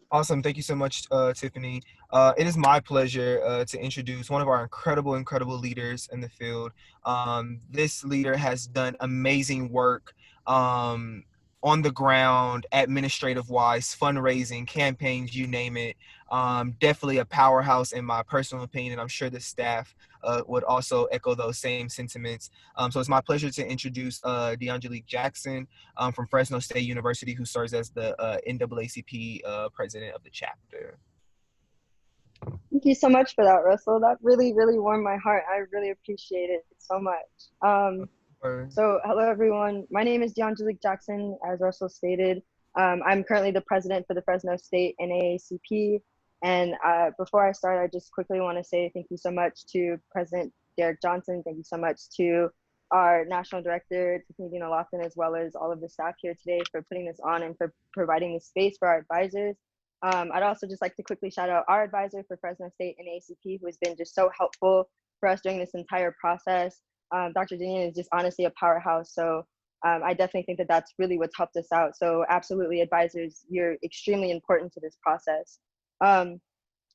S6: Awesome. Thank you so much, Tiffany. It is my pleasure to introduce one of our incredible leaders in the field. This leader has done amazing work on the ground, administrative-wise, fundraising, campaigns, you name it. Definitely a powerhouse in my personal opinion, and I'm sure the staff would also echo those same sentiments. So it's my pleasure to introduce Deangelique Jackson from Fresno State University, who serves as the NAACP president of the chapter.
S11: Thank you so much for that, Russell. That really, really warmed my heart. I really appreciate it so much. So hello, everyone. My name is Deangelique Jackson, as Russell stated. I'm currently the president for the Fresno State NAACP. And before I start, I just quickly want to say thank you so much to President Derrick Johnson. Thank you so much to our National Director, Tiffany Lofton, as well as all of the staff here today for putting this on and for providing this space for our advisors. I'd also just like to quickly shout out our advisor for Fresno State and ACP, who has been just so helpful for us during this entire process. Dr. Dinian is just honestly a powerhouse. So I definitely think that that's really what's helped us out. So absolutely, advisors, you're extremely important to this process.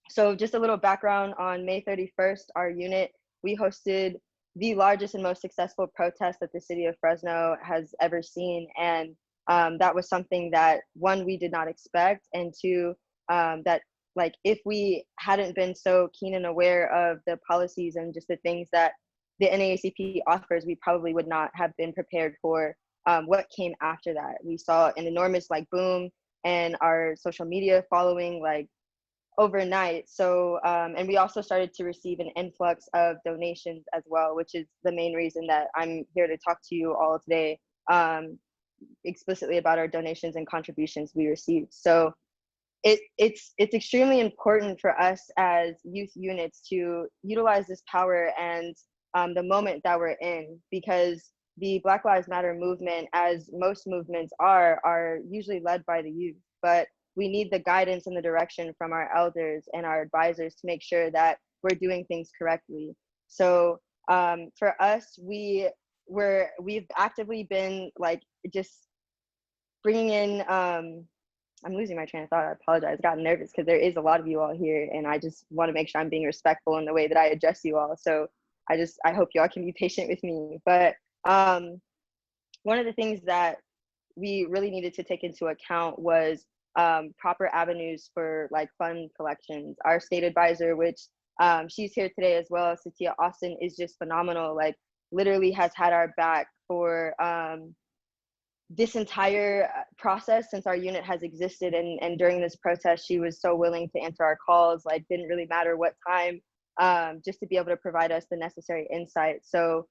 S11: So just a little background on May 31st, our unit, we hosted the largest and most successful protest that the city of Fresno has ever seen. And that was something that, one, we did not expect, and two, that like if we hadn't been so keen and aware of the policies and just the things that the NAACP offers, we probably would not have been prepared for what came after that. We saw an enormous like boom and our social media following like overnight. So, and we also started to receive an influx of donations as well, which is the main reason that I'm here to talk to you all today explicitly about our donations and contributions we received. So it's extremely important for us as youth units to utilize this power and the moment that we're in, because the Black Lives Matter movement, as most movements are usually led by the youth, but we need the guidance and the direction from our elders and our advisors to make sure that we're doing things correctly. So for us, we've actively been like just bringing in, I'm losing my train of thought, I apologize, I got nervous because there is a lot of you all here and I just want to make sure I'm being respectful in the way that I address you all. So I hope y'all can be patient with me. But one of the things that we really needed to take into account was proper avenues for like fund collections. Our state advisor, which she's here today as well, Satya Austin, is just phenomenal. Like literally has had our back for this entire process since our unit has existed. And during this protest, she was so willing to answer our calls, like didn't really matter what time, just to be able to provide us the necessary insight. So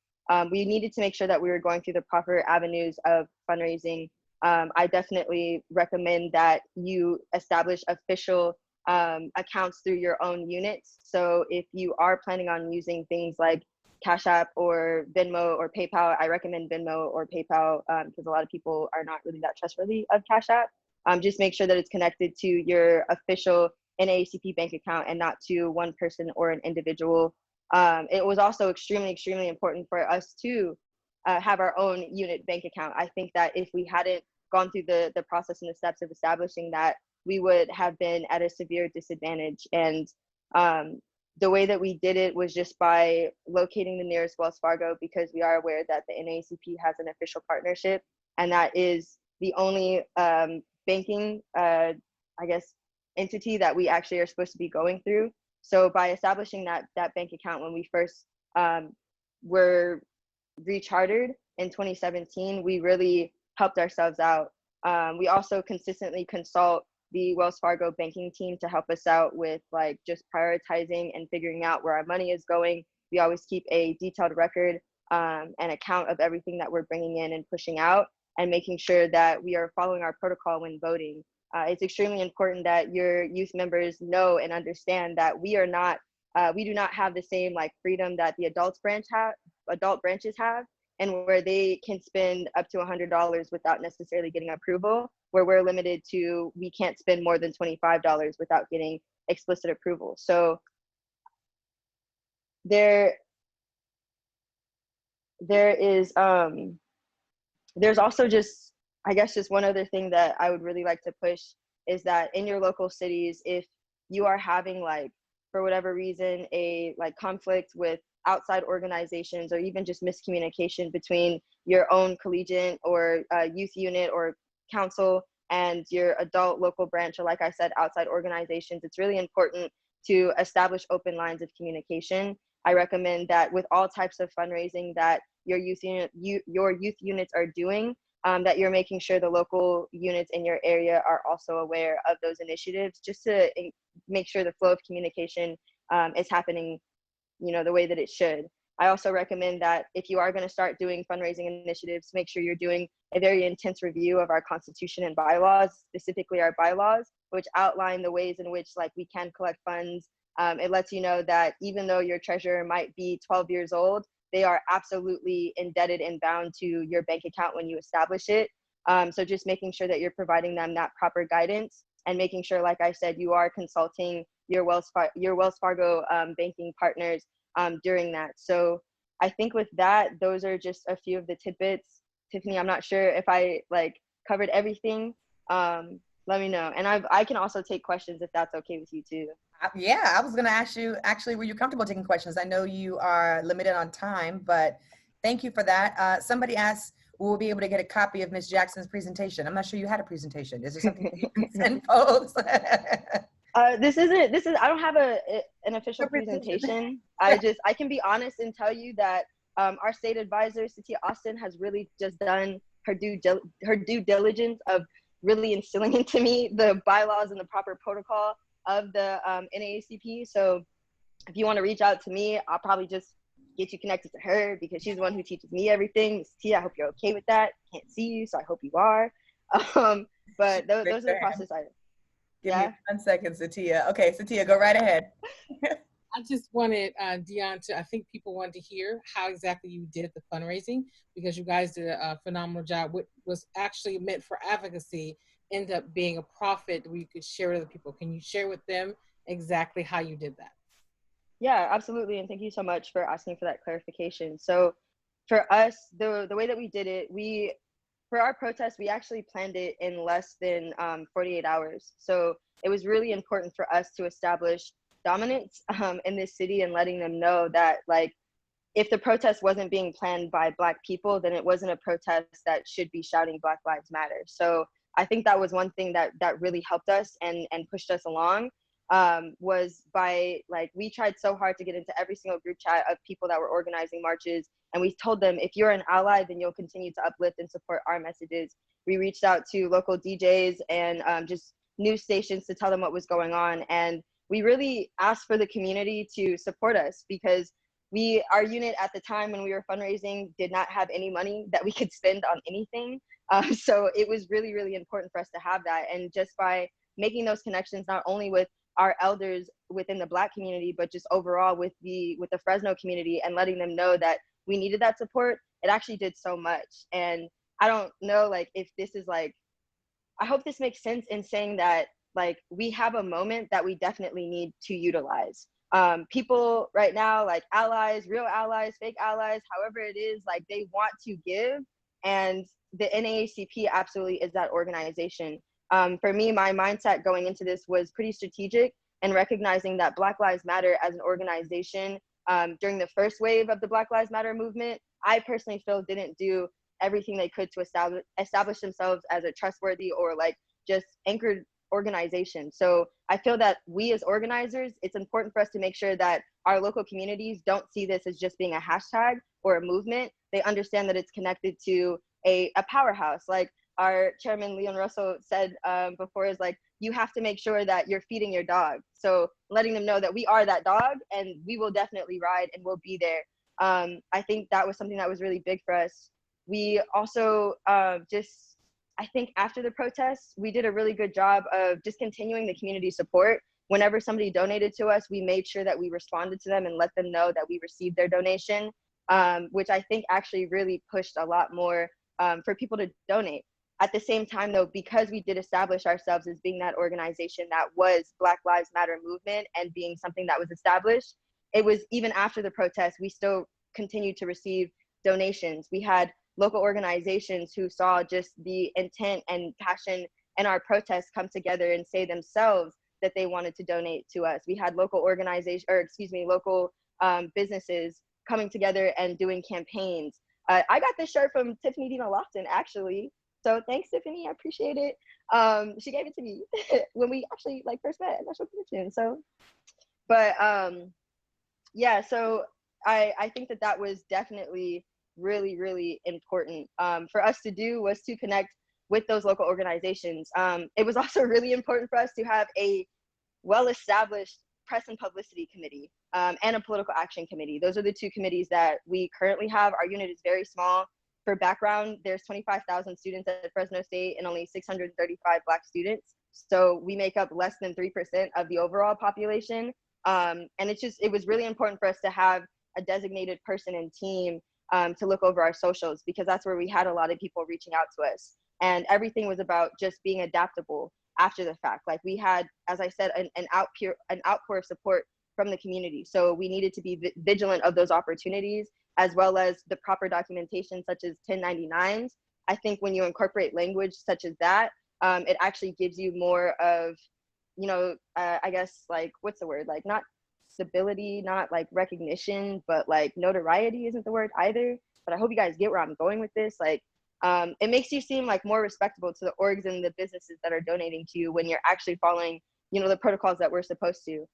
S11: we needed to make sure that we were going through the proper avenues of fundraising. I definitely recommend that you establish official accounts through your own units. So if you are planning on using things like Cash App or Venmo or PayPal, I recommend Venmo or PayPal because a lot of people are not really that trustworthy of Cash App. Just make sure that it's connected to your official NAACP bank account and not to one person or an individual. It was also extremely, extremely important for us to have our own unit bank account. I think that if we hadn't gone through the process and the steps of establishing that, we would have been at a severe disadvantage. And the way that we did it was just by locating the nearest Wells Fargo, because we are aware that the NAACP has an official partnership, and that is the only banking, I guess, entity that we actually are supposed to be going through. So by establishing that bank account when we first were rechartered in 2017, we really helped ourselves out. We also consistently consult the Wells Fargo banking team to help us out with like just prioritizing and figuring out where our money is going. We always keep a detailed record and account of everything that we're bringing in and pushing out, and making sure that we are following our protocol when voting. It's extremely important that your youth members know and understand that we do not have the same like freedom that the adult branches have, and where they can spend up to $100 without necessarily getting approval, where we're limited to, we can't spend more than $25 without getting explicit approval. So there's also just, I guess, just one other thing that I would really like to push is that in your local cities, if you are having like, for whatever reason, a like conflict with outside organizations, or even just miscommunication between your own collegiate or youth unit or council and your adult local branch, or like I said, outside organizations, it's really important to establish open lines of communication. I recommend that with all types of fundraising that your youth units are doing, that you're making sure the local units in your area are also aware of those initiatives, just to make sure the flow of communication is happening, the way that it should. I also recommend that if you are going to start doing fundraising initiatives, make sure you're doing a very intense review of our Constitution and bylaws, specifically our bylaws, which outline the ways in which like we can collect funds. It lets you know that even though your treasurer might be 12 years old, they are absolutely indebted and bound to your bank account when you establish it. So just making sure that you're providing them that proper guidance. and making sure, like I said, you are consulting your Wells Fargo banking partners during that. So I think with that, those are just a few of the tidbits. Tiffany, I'm not sure if I like covered everything. Let me know. And I can also take questions if that's okay with you too.
S1: Yeah, I was going to ask you, actually, were you comfortable taking questions? I know you are limited on time, but thank you for that. Somebody asked, will we be able to get a copy of Ms. Jackson's presentation? I'm not sure you had a presentation. Is there something you can send folks?
S11: I don't have an official presentation. I can be honest and tell you that our state advisor, Satia Austin, has really just done her due diligence of really instilling into me the bylaws and the proper protocol of the NAACP. So if you want to reach out to me, I'll probably just get you connected to her because she's the one who teaches me everything. Ms. Tia, I hope you're okay with that. Can't see you, so I hope you are. But those are the process items.
S1: Give me 1 second, Satia. Okay, Satia, go right ahead.
S12: I just wanted Deon I think people wanted to hear how exactly you did the fundraising, because you guys did a phenomenal job. What was actually meant for advocacy ended up being a profit where you could share with other people. Can you share with them exactly how you did that?
S11: Yeah, absolutely. And thank you so much for asking for that clarification. So for us, the way that we did it, for our protest, we actually planned it in less than 48 hours. So it was really important for us to establish dominance in this city and letting them know that, like, if the protest wasn't being planned by Black people, then it wasn't a protest that should be shouting Black Lives Matter. So I think that was one thing that really helped us and pushed us along, was by, like, we tried so hard to get into every single group chat of people that were organizing marches. And we told them, if you're an ally, then you'll continue to uplift and support our messages. We reached out to local DJs and just news stations to tell them what was going on. And we really asked for the community to support us because our unit at the time when we were fundraising did not have any money that we could spend on anything. So it was really, really important for us to have that. And just by making those connections, not only with our elders within the Black community, but just overall with the Fresno community, and letting them know that we needed that support, it actually did so much. And I don't know, like, if this is like, I hope this makes sense in saying that, like, we have a moment that we definitely need to utilize. People right now, like allies, real allies, fake allies, however it is, like, they want to give, and the NAACP absolutely is that organization. For me, my mindset going into this was pretty strategic, and recognizing that Black Lives Matter as an organization, during the first wave of the Black Lives Matter movement, I personally feel didn't do everything they could to establish themselves as a trustworthy or like just anchored organization. So I feel that we as organizers, it's important for us to make sure that our local communities don't see this as just being a hashtag or a movement. They understand that it's connected to a powerhouse. Like our chairman, Leon Russell, said before, is like, you have to make sure that you're feeding your dog. So letting them know that we are that dog and we will definitely ride and we'll be there. I think that was something that was really big for us. We also I think after the protests, we did a really good job of just continuing the community support. Whenever somebody donated to us, we made sure that we responded to them and let them know that we received their donation, which I think actually really pushed a lot more for people to donate. At the same time, though, because we did establish ourselves as being that organization that was Black Lives Matter movement and being something that was established, it was even after the protest, we still continued to receive donations. We had local organizations who saw just the intent and passion in our protests come together and say themselves that they wanted to donate to us. We had local local businesses coming together and doing campaigns. I got this shirt from Tiffany Dina Lofton, actually. So thanks, Tiffany, I appreciate it. She gave it to me when we actually like first met at National Convention. So, but yeah, so I think that was definitely really, really important for us to do, was to connect with those local organizations. It was also really important for us to have a well-established press and publicity committee and a political action committee. Those are the two committees that we currently have. Our unit is very small. For background, there's 25,000 students at Fresno State and only 635 Black students. So we make up less than 3% of the overall population. And it was really important for us to have a designated person and team to look over our socials, because that's where we had a lot of people reaching out to us. And everything was about just being adaptable. after the fact. Like we had, as I said, an outpour of support from the community. So we needed to be vigilant of those opportunities, as well as the proper documentation such as 1099s. I think when you incorporate language such as that, it actually gives you more of, you know, I guess, like, what's the word? Like, not stability, not like recognition, but like notoriety isn't the word either. But I hope you guys get where I'm going with this. Like, it makes you seem like more respectable to the orgs and the businesses that are donating to you when you're actually following, you know, the protocols that we're supposed to.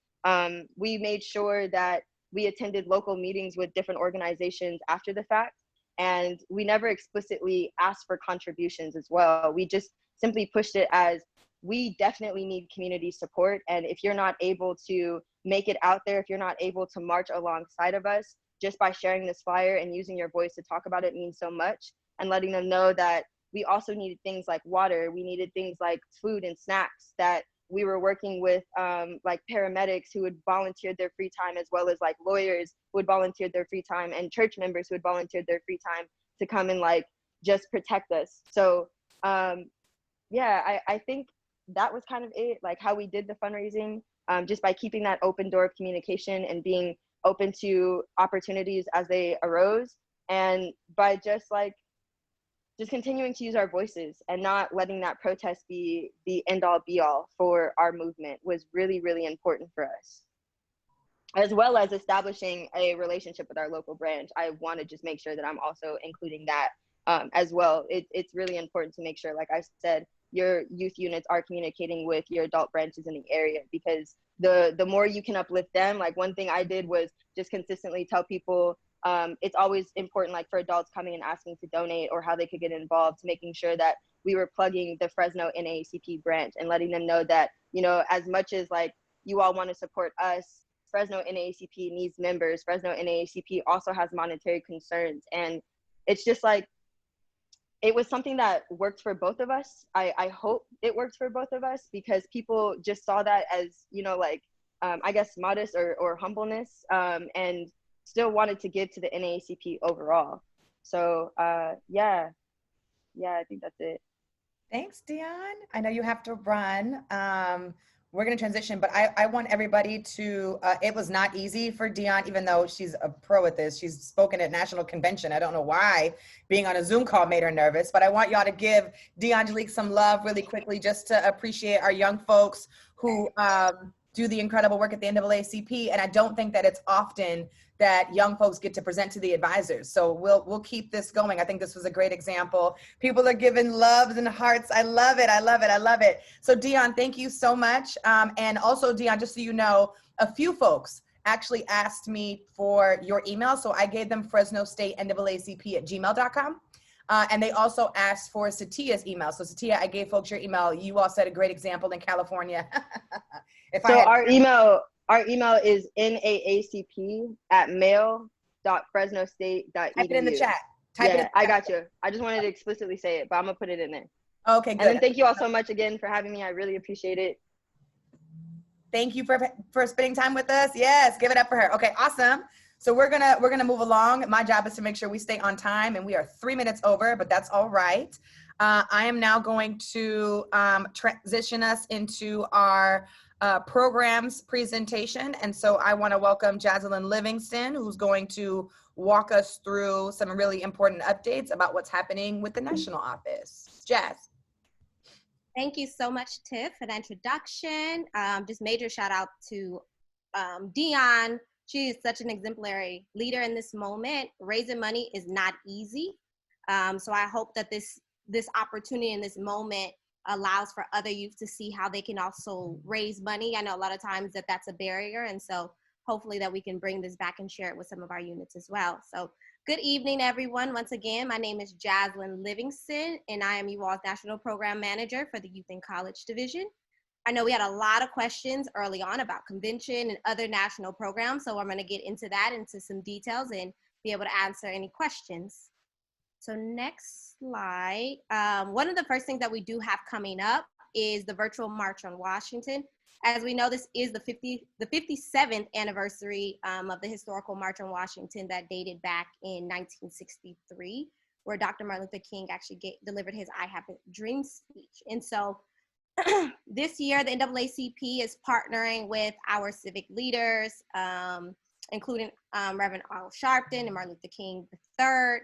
S11: We made sure that we attended local meetings with different organizations after the fact, and we never explicitly asked for contributions as well. We just simply pushed it as, we definitely need community support, and if you're not able to make it out there, if you're not able to march alongside of us, just by sharing this flyer and using your voice to talk about it means so much, and letting them know that we also needed things like water, we needed things like food and snacks, that we were working with like paramedics who would volunteer their free time, as well as like lawyers who would volunteer their free time, and church members who would volunteer their free time to come and like just protect us. So yeah, I think that was kind of it, like how we did the fundraising, just by keeping that open door of communication and being open to opportunities as they arose, and by just continuing to use our voices and not letting that protest be the end all be all for our movement was really, really important for us. As well as establishing a relationship with our local branch. I want to just make sure that I'm also including that as well. It's really important to make sure, like I said, your youth units are communicating with your adult branches in the area, because the more you can uplift them. Like one thing I did was just consistently tell people, it's always important, like for adults coming and asking to donate or how they could get involved, making sure that we were plugging the Fresno NAACP branch and letting them know that, you know, as much as like you all want to support us, Fresno NAACP needs members. Fresno NAACP also has monetary concerns. And it's just like, it was something that worked for both of us. I hope it worked for both of us, because people just saw that as, you know, like, I guess modest or humbleness, and still wanted to give to the NAACP overall. So yeah, I think that's it.
S1: Thanks, Dion. I know you have to run. We're going to transition, but I want everybody to, it was not easy for Dion, even though she's a pro at this. She's spoken at national convention. I don't know why being on a Zoom call made her nervous, but I want y'all to give Deangelique some love really quickly, just to appreciate our young folks who do the incredible work at the NAACP. And I don't think that it's often that young folks get to present to the advisors. So we'll keep this going. I think this was a great example. People are giving loves and hearts. I love it. I love it. I love it. So Dion, thank you so much. And also Dion, just so you know, a few folks actually asked me for your email. So I gave them Fresno State NAACP@gmail.com. And they also asked for Satia's email. So Satia, I gave folks your email. You all set a great example in California.
S11: Our email is naacp@mail.fresnostate.edu.
S1: Type it in the chat.
S11: I got you. I just wanted to explicitly say it, but I'm gonna put it in there.
S1: Okay, good.
S11: And then thank you all so much again for having me. I really appreciate it.
S1: Thank you for spending time with us. Yes, give it up for her. Okay, awesome. So we're gonna move along. My job is to make sure we stay on time, and we are 3 minutes over, but that's all right. I am now going to transition us into our programs presentation. And so I want to welcome Jaslyn Livingston, who's going to walk us through some really important updates about what's happening with the national office. Jazz.
S13: Thank you so much, Tiff, for the introduction. Just major shout out to Dion. She is such an exemplary leader in this moment. Raising money is not easy. So I hope that this opportunity in this moment allows for other youth to see how they can also raise money. I know a lot of times that's a barrier. And so hopefully that we can bring this back and share it with some of our units as well. So good evening, everyone. Once again, my name is Jaslyn Livingston, and I am UAll's National Program Manager for the Youth and College Division. I know we had a lot of questions early on about convention and other national programs. So I'm going to get into that, into some details, and be able to answer any questions. So next slide. One of the first things that we do have coming up is the virtual March on Washington. As we know, this is the 57th anniversary of the historical March on Washington that dated back in 1963, where Dr. Martin Luther King actually delivered his I Have a Dream speech. And so This year, the NAACP is partnering with our civic leaders, including Reverend Al Sharpton and Martin Luther King III,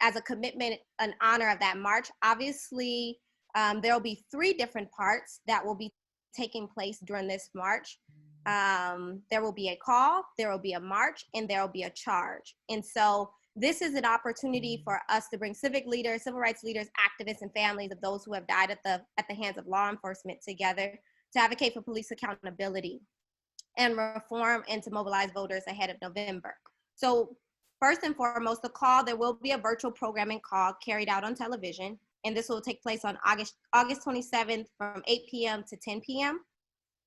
S13: as a commitment in honor of that march. Obviously, there will be 3 different parts that will be taking place during this march. There will be a call, there will be a march, and there will be a charge. And so this is an opportunity for us to bring civic leaders, civil rights leaders, activists, and families of those who have died at the hands of law enforcement together to advocate for police accountability and reform, and to mobilize voters ahead of November. So first and foremost, the call, there will be a virtual programming call carried out on television, and this will take place on August 27th from 8 p.m. to 10 p.m.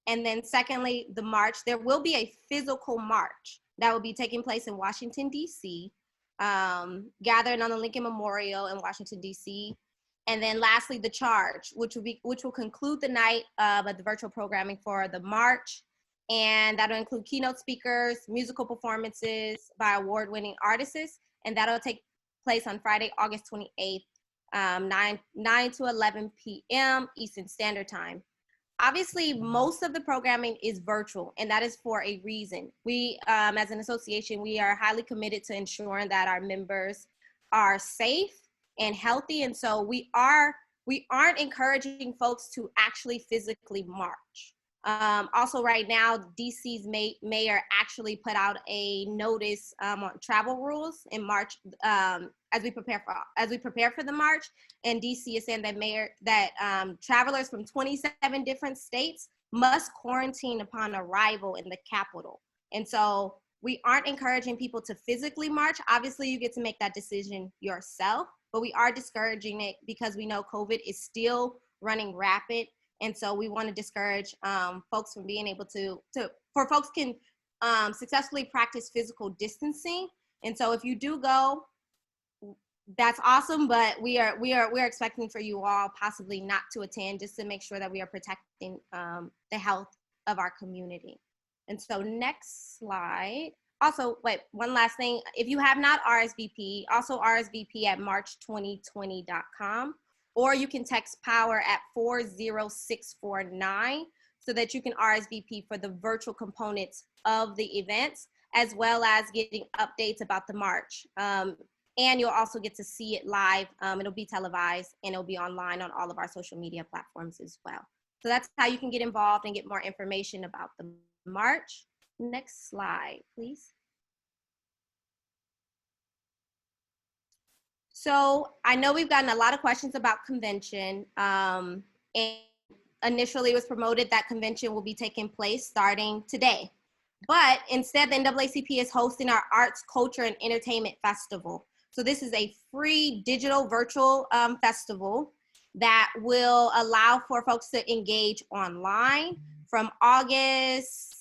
S13: And then secondly, the march, there will be a physical march that will be taking place in Washington, D.C., gathering on the Lincoln Memorial in Washington, D.C. And then lastly, the charge, which will conclude the night of the virtual programming for the march. And that'll include keynote speakers, musical performances by award-winning artists, and that'll take place on Friday, August 28th, 9 to 11 p.m. Eastern Standard Time. Obviously, most of the programming is virtual, and that is for a reason. We, as an association, we are highly committed to ensuring that our members are safe and healthy, and so we aren't encouraging folks to actually physically march. Also, right now, DC's mayor actually put out a notice on travel rules in March as we prepare for the march. And DC is saying that travelers from 27 different states must quarantine upon arrival in the capital. And so we aren't encouraging people to physically march. Obviously, you get to make that decision yourself, but we are discouraging it because we know COVID is still running rapid. And so we want to discourage folks from being able for folks can successfully practice physical distancing. And so if you do go, that's awesome, but we are expecting for you all possibly not to attend, just to make sure that we are protecting the health of our community. And so next slide. Also, wait, one last thing. If you have not RSVP, also RSVP at march2020.com. Or you can text POWER at 40649 so that you can RSVP for the virtual components of the events, as well as getting updates about the march. And you'll also get to see it live. It'll be televised, and it'll be online on all of our social media platforms as well. So that's how you can get involved and get more information about the march. Next slide, please. So I know we've gotten a lot of questions about convention, and initially it was promoted that convention will be taking place starting today. But instead, the NAACP is hosting our Arts, Culture, and Entertainment Festival. So this is a free digital virtual festival that will allow for folks to engage online from August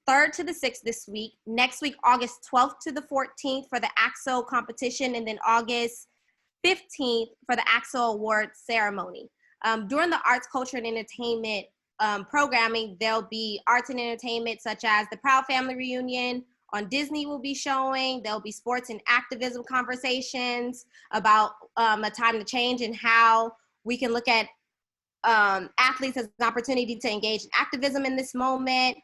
S13: 3rd to the 6th this week. Next week, August 12th to the 14th for the AXO competition, and then August 15th for the AXO award ceremony. During the Arts, Culture, and Entertainment programming, there'll be arts and entertainment such as the Proud Family Reunion on Disney will be showing. There'll be sports and activism conversations about a time to change and how we can look at athletes as an opportunity to engage in activism in this moment.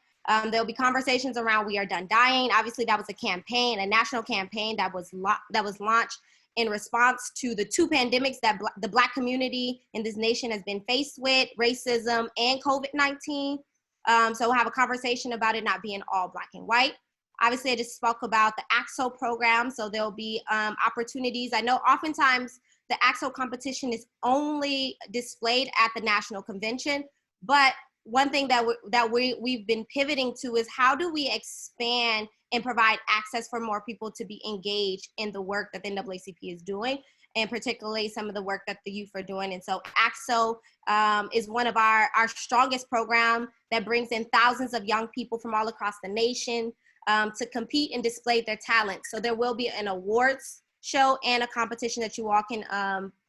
S13: There'll be conversations around We Are Done Dying. Obviously, that was a campaign, a national campaign that was launched in response to the 2 pandemics that the Black community in this nation has been faced with, racism and COVID-19. So we'll have a conversation about it not being all Black and white. Obviously, I just spoke about the AXO program, so there'll be opportunities. I know oftentimes the AXO competition is only displayed at the national convention, but one thing that we've been pivoting to is how do we expand and provide access for more people to be engaged in the work that the NAACP is doing, and particularly some of the work that the youth are doing. And so AXO is one of our strongest program that brings in thousands of young people from all across the nation to compete and display their talent. So there will be an awards show and a competition that you all can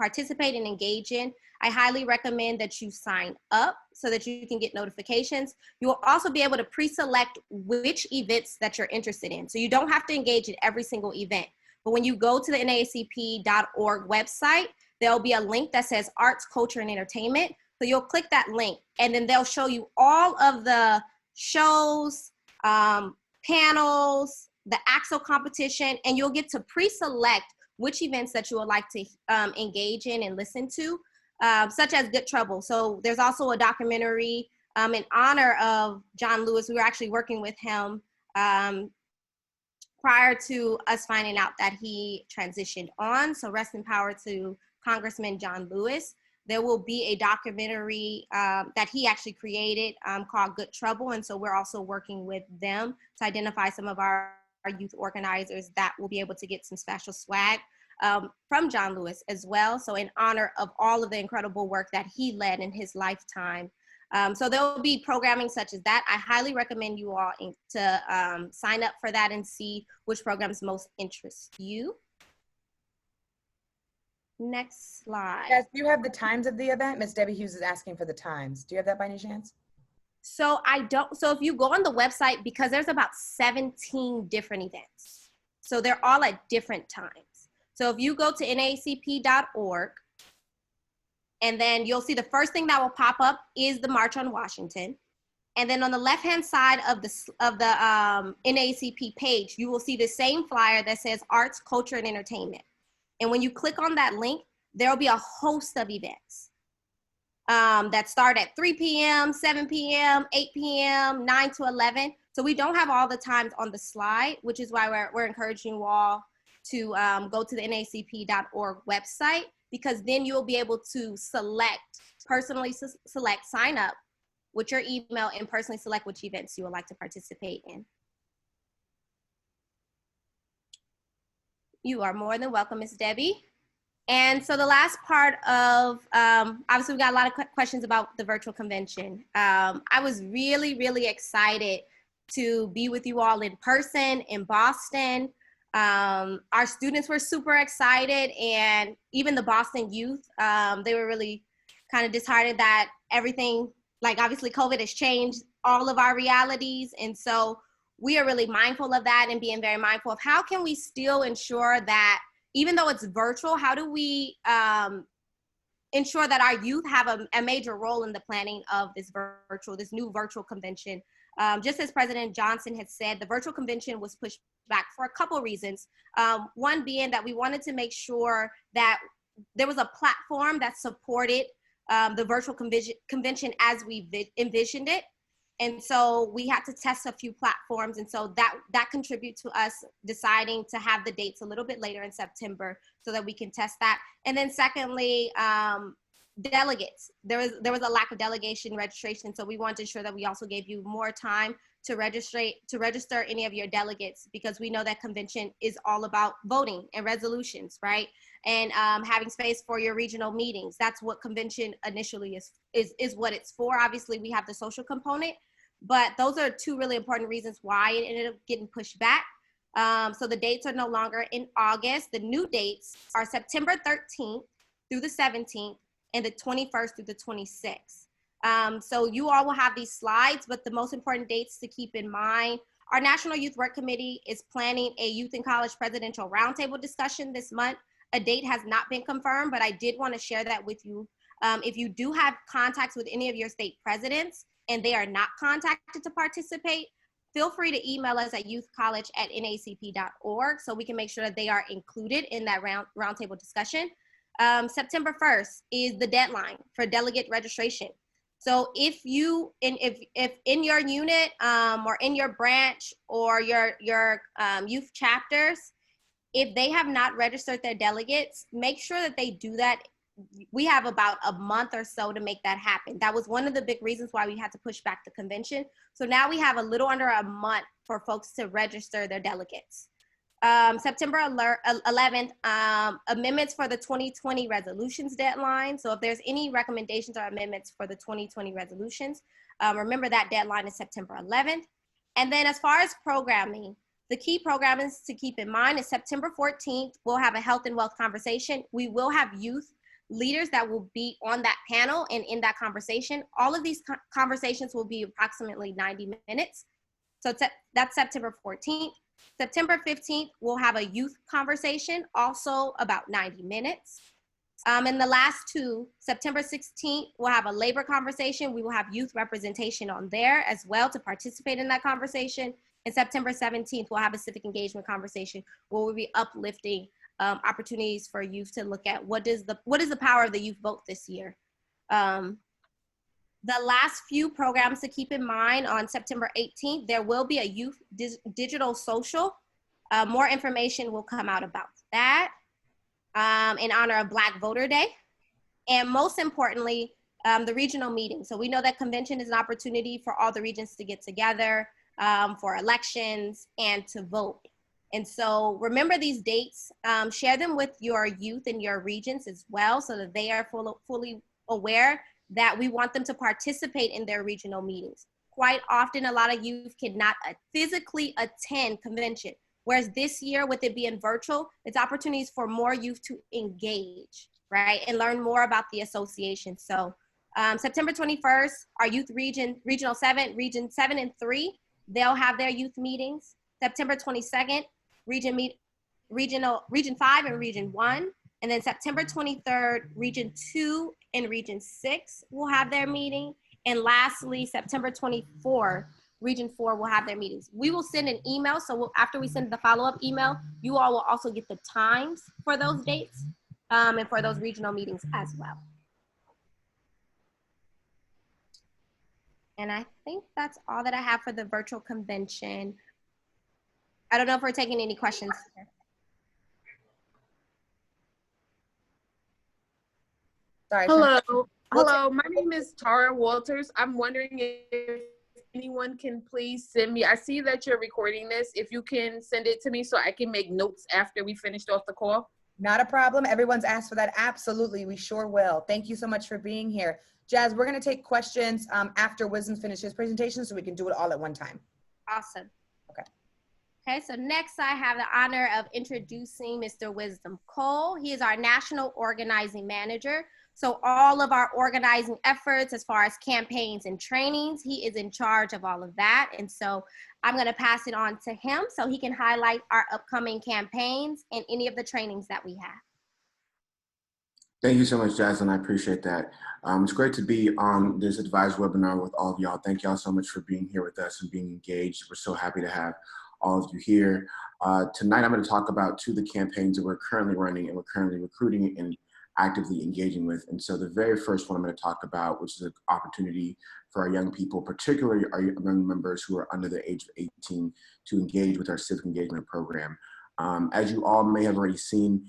S13: participate and engage in. I highly recommend that you sign up so that you can get notifications. You will also be able to pre-select which events that you're interested in. So you don't have to engage in every single event. But when you go to the NAACP.org website, there'll be a link that says Arts, Culture, and Entertainment. So you'll click that link, and then they'll show you all of the shows, panels, the AXO competition, and you'll get to pre-select which events that you would like to engage in and listen to, such as Good Trouble. So there's also a documentary in honor of John Lewis. We were actually working with him prior to us finding out that he transitioned on. So rest in power to Congressman John Lewis. There will be a documentary that he actually created called Good Trouble. And so we're also working with them to identify some of our youth organizers that will be able to get some special swag from John Lewis as well. So in honor of all of the incredible work that he led in his lifetime. So there will be programming such as that. I highly recommend you all to sign up for that and see which programs most interest you. Next slide.
S1: Yes, do you have the times of the event? Miss Debbie Hughes is asking for the times. Do you have that by any chance?
S13: So I don't, so if you go on the website, because there's about 17 different events. So they're all at different times. So if you go to nacp.org, and then you'll see the first thing that will pop up is the March on Washington. And then on the left-hand side of the NAACP page, you will see the same flyer that says Arts, Culture, and Entertainment. And when you click on that link, there will be a host of events that start at 3 p.m., 7 p.m., 8 p.m., 9 to 11. So we don't have all the times on the slide, which is why we're encouraging you all to go to the nacp.org website, because then you'll be able to personally select, sign up with your email and personally select which events you would like to participate in. You are more than welcome, Ms. Debbie. And so the last part of, obviously we got a lot of questions about the virtual convention. I was really, really excited to be with you all in person in Boston. Our students were super excited, and even the Boston youth, they were really kind of disheartened that everything, like obviously COVID has changed all of our realities. And so we are really mindful of that and being very mindful of how can we still ensure that even though it's virtual, how do we ensure that our youth have a major role in the planning of this new virtual convention. Just as President Johnson had said, the virtual convention was pushed back for a couple reasons. One being that we wanted to make sure that there was a platform that supported the virtual convention as we envisioned it. And so we had to test a few platforms. And so that contributed to us deciding to have the dates a little bit later in September so that we can test that. And then secondly, delegates. There was a lack of delegation registration. So we wanted to ensure that we also gave you more time to register any of your delegates, because we know that convention is all about voting and resolutions, right? And having space for your regional meetings. That's what convention initially is what it's for. Obviously we have the social component, but those are two really important reasons why it ended up getting pushed back. So the dates are no longer in August. The new dates are September 13th through the 17th and the 21st through the 26th. So you all will have these slides, but the most important dates to keep in mind, our National Youth Work Committee is planning a Youth in College Presidential Roundtable discussion this month. A date has not been confirmed, but I did want to share that with you. If you do have contacts with any of your state presidents and they are not contacted to participate, feel free to email us at youthcollege@nacp.org so we can make sure that they are included in that roundtable discussion. September 1st is the deadline for delegate registration. So if in your unit or in your branch or your youth chapters, if they have not registered their delegates, make sure that they do that. We have about a month or so to make that happen. That was one of the big reasons why we had to push back the convention. So now we have a little under a month for folks to register their delegates. September 11th, amendments for the 2020 resolutions deadline. So if there's any recommendations or amendments for the 2020 resolutions, remember that deadline is September 11th. And then as far as programming, the key programs to keep in mind is September 14th, we'll have a health and wealth conversation. We will have youth leaders that will be on that panel and in that conversation. All of these conversations will be approximately 90 minutes. So that's September 14th. September 15th, we'll have a youth conversation, also about 90 minutes. And the last two, September 16th, we'll have a labor conversation. We will have youth representation on there as well to participate in that conversation. And September 17th, we'll have a civic engagement conversation where we'll be uplifting opportunities for youth to look at what is the power of the youth vote this year. The last few programs to keep in mind: on September 18th, there will be a youth digital social. More information will come out about that in honor of Black Voter Day. And most importantly, the regional meeting. So we know that convention is an opportunity for all the regions to get together for elections and to vote. And so remember these dates, share them with your youth in your regions as well, so that they are fully aware that we want them to participate in their regional meetings. Quite often, a lot of youth cannot physically attend convention, whereas this year, with it being virtual, it's opportunities for more youth to engage, right, and learn more about the association. So September 21st, our youth regional 7, region 7 and 3, they'll have their youth meetings. September 22nd, region 5 and region 1. And then September 23rd, region 2 and region 6 will have their meeting. And lastly, September 24th, region 4 will have their meetings. We will send an email. So after we send the follow-up email, you all will also get the times for those dates and for those regional meetings as well. And I think that's all that I have for the virtual convention. I don't know if we're taking any questions.
S1: Sorry.
S14: Hello, my name is Tara Walters. I'm wondering if anyone can please send me, I see that you're recording this, if you can send it to me so I can make notes after we finished off the call.
S1: Not a problem. Everyone's asked for that. Absolutely. We sure will. Thank you so much for being here. Jazz, we're going to take questions after Wisdom finishes his presentation so we can do it all at one time.
S13: Awesome.
S1: Okay.
S13: Okay, so next I have the honor of introducing Mr. Wisdom Cole. He is our National Organizing Manager. So all of our organizing efforts as far as campaigns and trainings, he is in charge of all of that. And so I'm going to pass it on to him so he can highlight our upcoming campaigns and any of the trainings that we have.
S15: Thank you so much, Jasmine. I appreciate that. It's great to be on this advised webinar with all of y'all. Thank y'all so much for being here with us and being engaged. We're so happy to have all of you here. Tonight, I'm going to talk about two of the campaigns that we're currently running and we're currently recruiting and actively engaging with. And so the very first one I'm going to talk about, which is an opportunity for our young people, particularly our young members who are under the age of 18, to engage with our civic engagement program. As you all may have already seen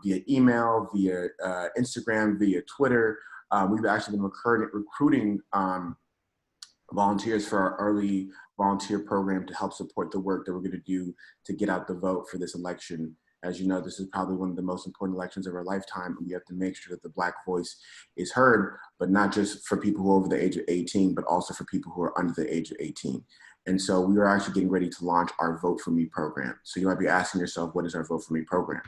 S15: via email, via Instagram, via Twitter, we've actually been recruiting volunteers for our early volunteer program to help support the work that we're going to do to get out the vote for this election. As you know, this is probably one of the most important elections of our lifetime, and we have to make sure that the Black voice is heard, but not just for people who are over the age of 18, but also for people who are under the age of 18. And so we are actually getting ready to launch our Vote For Me program. So you might be asking yourself, what is our Vote For Me program?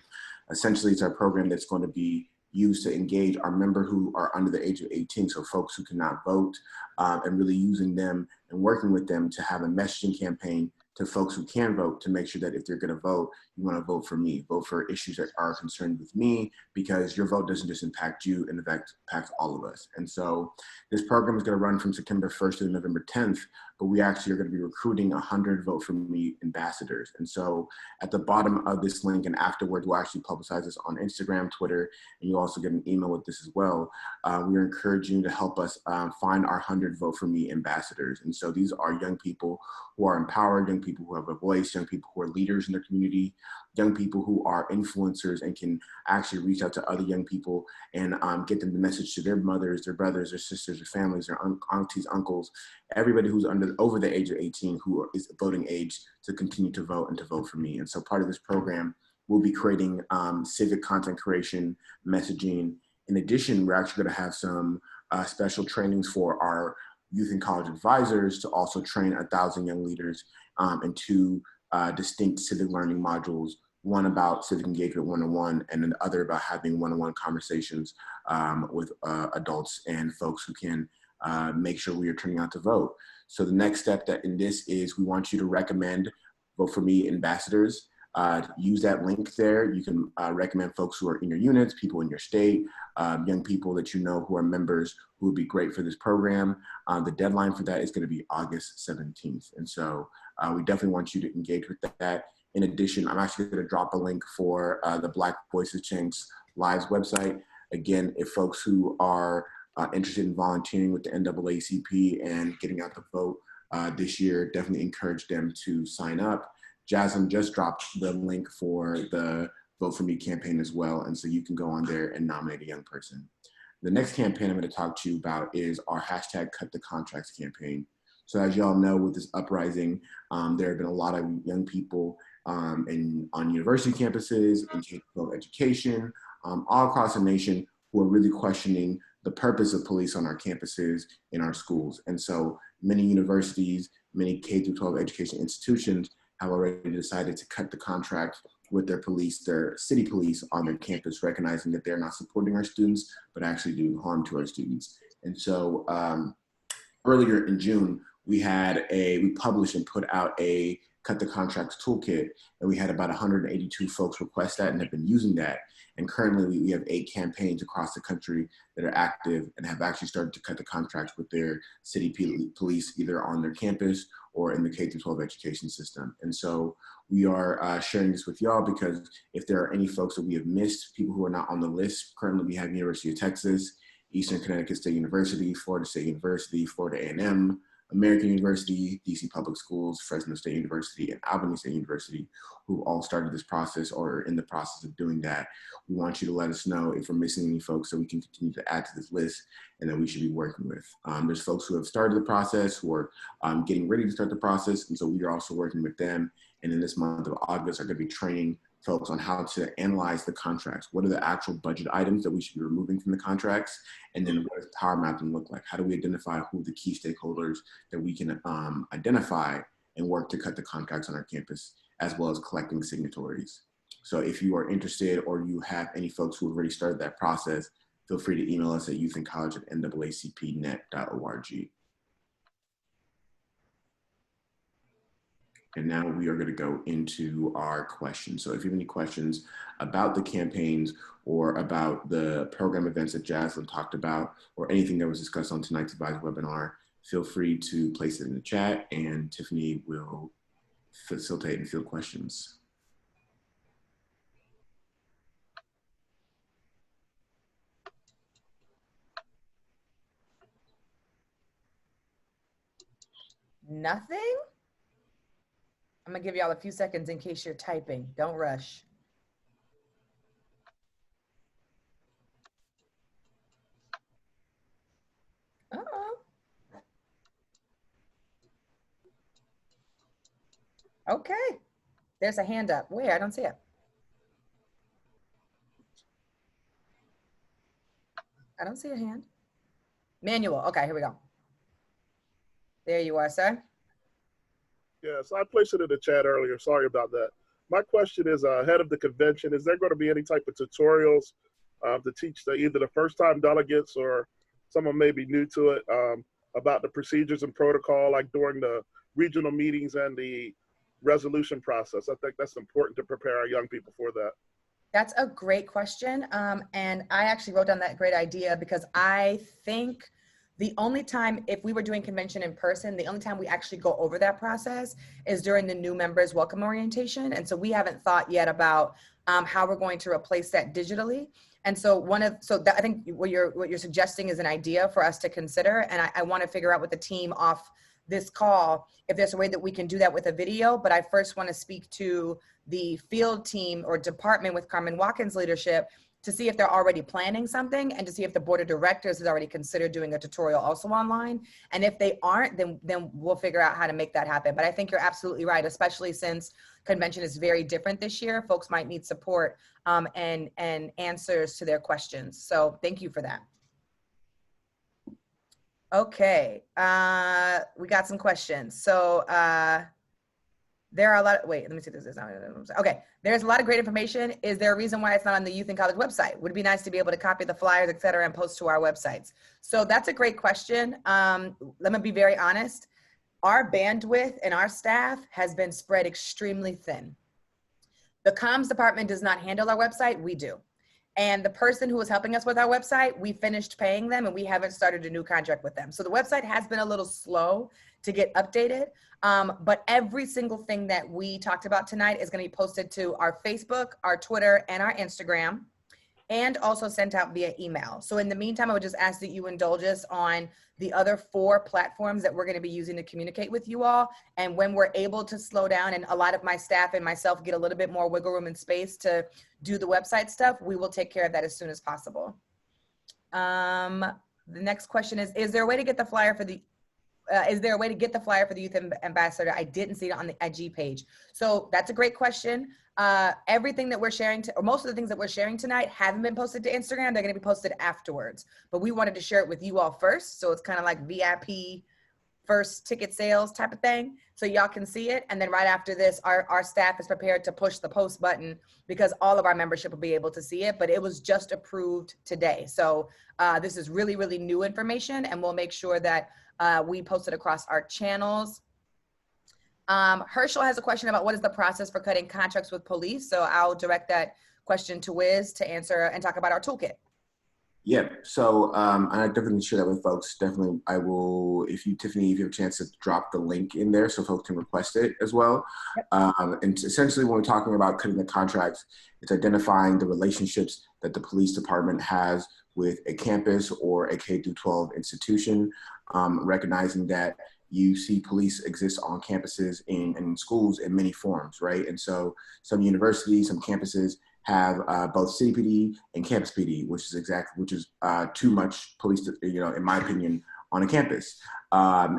S15: Essentially, it's our program that's going to be used to engage our members who are under the age of 18, so folks who cannot vote, and really using them and working with them to have a messaging campaign to folks who can vote, to make sure that if they're going to vote, you want to vote for me, vote for issues that are concerned with me, because your vote doesn't just impact you, it impacts all of us. And so this program is going to run from September 1st to November 10th, but we actually are going to be recruiting 100 Vote For Me ambassadors. And so at the bottom of this link and afterwards, we'll actually publicize this on Instagram, Twitter, and you'll also get an email with this as well. We're encouraging you to help us find our 100 Vote For Me ambassadors. And so these are young people who are empowered, young people who have a voice, young people who are leaders in their community, young people who are influencers and can actually reach out to other young people and get them the message to their mothers, their brothers, their sisters, their families, their aunties, uncles, everybody who's over the age of 18 who is voting age, to continue to vote and to vote for me. And so part of this program, we'll be creating civic content creation, messaging. In addition, we're actually going to have some special trainings for our youth and college advisors to also train 1,000 young leaders in two distinct civic learning modules, one about civic engagement 101 and the other about having one-on-one conversations with adults and folks who can make sure we are turning out to vote. So the next step in this is we want you to recommend Vote For Me ambassadors. use that link there. You can recommend folks who are in your units, people in your state, young people that you know who are members who would be great for this program. The deadline for that is going to be August 17th. And so we definitely want you to engage with that. In addition, I'm actually going to drop a link for the Black Voices Change Lives website. Again, if folks who are interested in volunteering with the NAACP and getting out the vote this year, definitely encourage them to sign up. Jasmine just dropped the link for the Vote For Me campaign as well. And so you can go on there and nominate a young person. The next campaign I'm going to talk to you about is our hashtag Cut the Contracts campaign. So as y'all know, with this uprising, there have been a lot of young people on university campuses, in K-12 education, all across the nation who are really questioning the purpose of police on our campuses, in our schools. And so many universities, many K-12 education institutions have already decided to cut the contract with their police, their city police on their campus, recognizing that they're not supporting our students, but actually doing harm to our students. And so earlier in June, we published and put out a Cut the Contracts Toolkit, and we had about 182 folks request that and have been using that. And currently we have 8 campaigns across the country that are active and have actually started to cut the contracts with their city police, either on their campus or in the K-12 education system. And so we are sharing this with y'all because if there are any folks that we have missed, people who are not on the list, currently we have University of Texas, Eastern Connecticut State University, Florida State University, Florida A&M, American University, DC Public Schools, Fresno State University, and Albany State University, who all started this process or are in the process of doing that. We want you to let us know if we're missing any folks so we can continue to add to this list and that we should be working with. There's folks who have started the process, who are getting ready to start the process, and so we are also working with them. And in this month of August, are going to be training folks on how to analyze the contracts. What are the actual budget items that we should be removing from the contracts? And then what does power mapping look like? How do we identify who the key stakeholders that we can identify and work to cut the contracts on our campus, as well as collecting signatories? So if you are interested or you have any folks who have already started that process, feel free to email us at youthandcollege@naacpnet.org. And now we are going to go into our questions. So if you have any questions about the campaigns or about the program events that Jaslyn talked about, or anything that was discussed on tonight's advisor webinar, feel free to place it in the chat and Tiffany will facilitate and field questions.
S1: Nothing? I'm gonna give y'all a few seconds in case you're typing. Don't rush. Uh-oh. Okay. There's a hand up. Where? I don't see it. I don't see a hand. Manual. Okay, here we go. There you are, sir.
S3: Yes, I placed it in the chat earlier. Sorry about that. My question is, ahead of the convention, is there going to be any type of tutorials to teach either the first-time delegates or someone maybe new to it about the procedures and protocol, like during the regional meetings and the resolution process? I think that's important to prepare our young people for that.
S1: That's a great question. And I actually wrote down that great idea because I think the only time, if we were doing convention in person, the only time we actually go over that process is during the new members welcome orientation. And so we haven't thought yet about how we're going to replace that digitally. And so I think what you're suggesting is an idea for us to consider. And I want to figure out with the team off this call, if there's a way that we can do that with a video. But I first want to speak to the field team or department with Carmen Watkins' leadership to see if they're already planning something and to see if the board of directors has already considered doing a tutorial also online. And if they aren't, then we'll figure out how to make that happen. But I think you're absolutely right, especially since convention is very different this year. Folks might need support and answers to their questions. So thank you for that. Okay, we got some questions. So there are a lot of, wait, let me see this. Okay, there's a lot of great information. Is there a reason why it's not on the Youth and College website? Would it be nice to be able to copy the flyers, et cetera, and post to our websites? So that's a great question. Let me be very honest. Our bandwidth and our staff has been spread extremely thin. The comms department does not handle our website, we do. And the person who was helping us with our website, we finished paying them and we haven't started a new contract with them. So the website has been a little slow to get updated, but every single thing that we talked about tonight is going to be posted to our Facebook, our Twitter, and our Instagram, and also sent out via email. So in the meantime, I would just ask that you indulge us on the other 4 platforms that we're going to be using to communicate with you all. And when we're able to slow down and a lot of my staff and myself get a little bit more wiggle room and space to do the website stuff, we will take care of that as soon as possible. The next question is there a way to get the flyer for the Youth Ambassador? I didn't see it on the IG page. So that's a great question. Everything that we're sharing, or most of the things that we're sharing tonight haven't been posted to Instagram. They're going to be posted afterwards. But we wanted to share it with you all first. So it's kind of like VIP first ticket sales type of thing. So y'all can see it. And then right after this, our staff is prepared to push the post button because all of our membership will be able to see it. But it was just approved today. So this is really, really new information. And we'll make sure that we post it across our channels. Herschel has a question about what is the process for cutting contracts with police. So I'll direct that question to Wiz to answer and talk about our toolkit.
S15: Yeah, so I definitely share that with folks. Definitely, I will, Tiffany, if you have a chance to drop the link in there so folks can request it as well. Yep. And essentially when we're talking about cutting the contracts, it's identifying the relationships that the police department has with a campus or a K-12 institution, recognizing that you see police exist on campuses and in schools in many forms, right? And so some universities, some campuses have both city PD and campus PD, which is too much police, in my opinion, on a campus.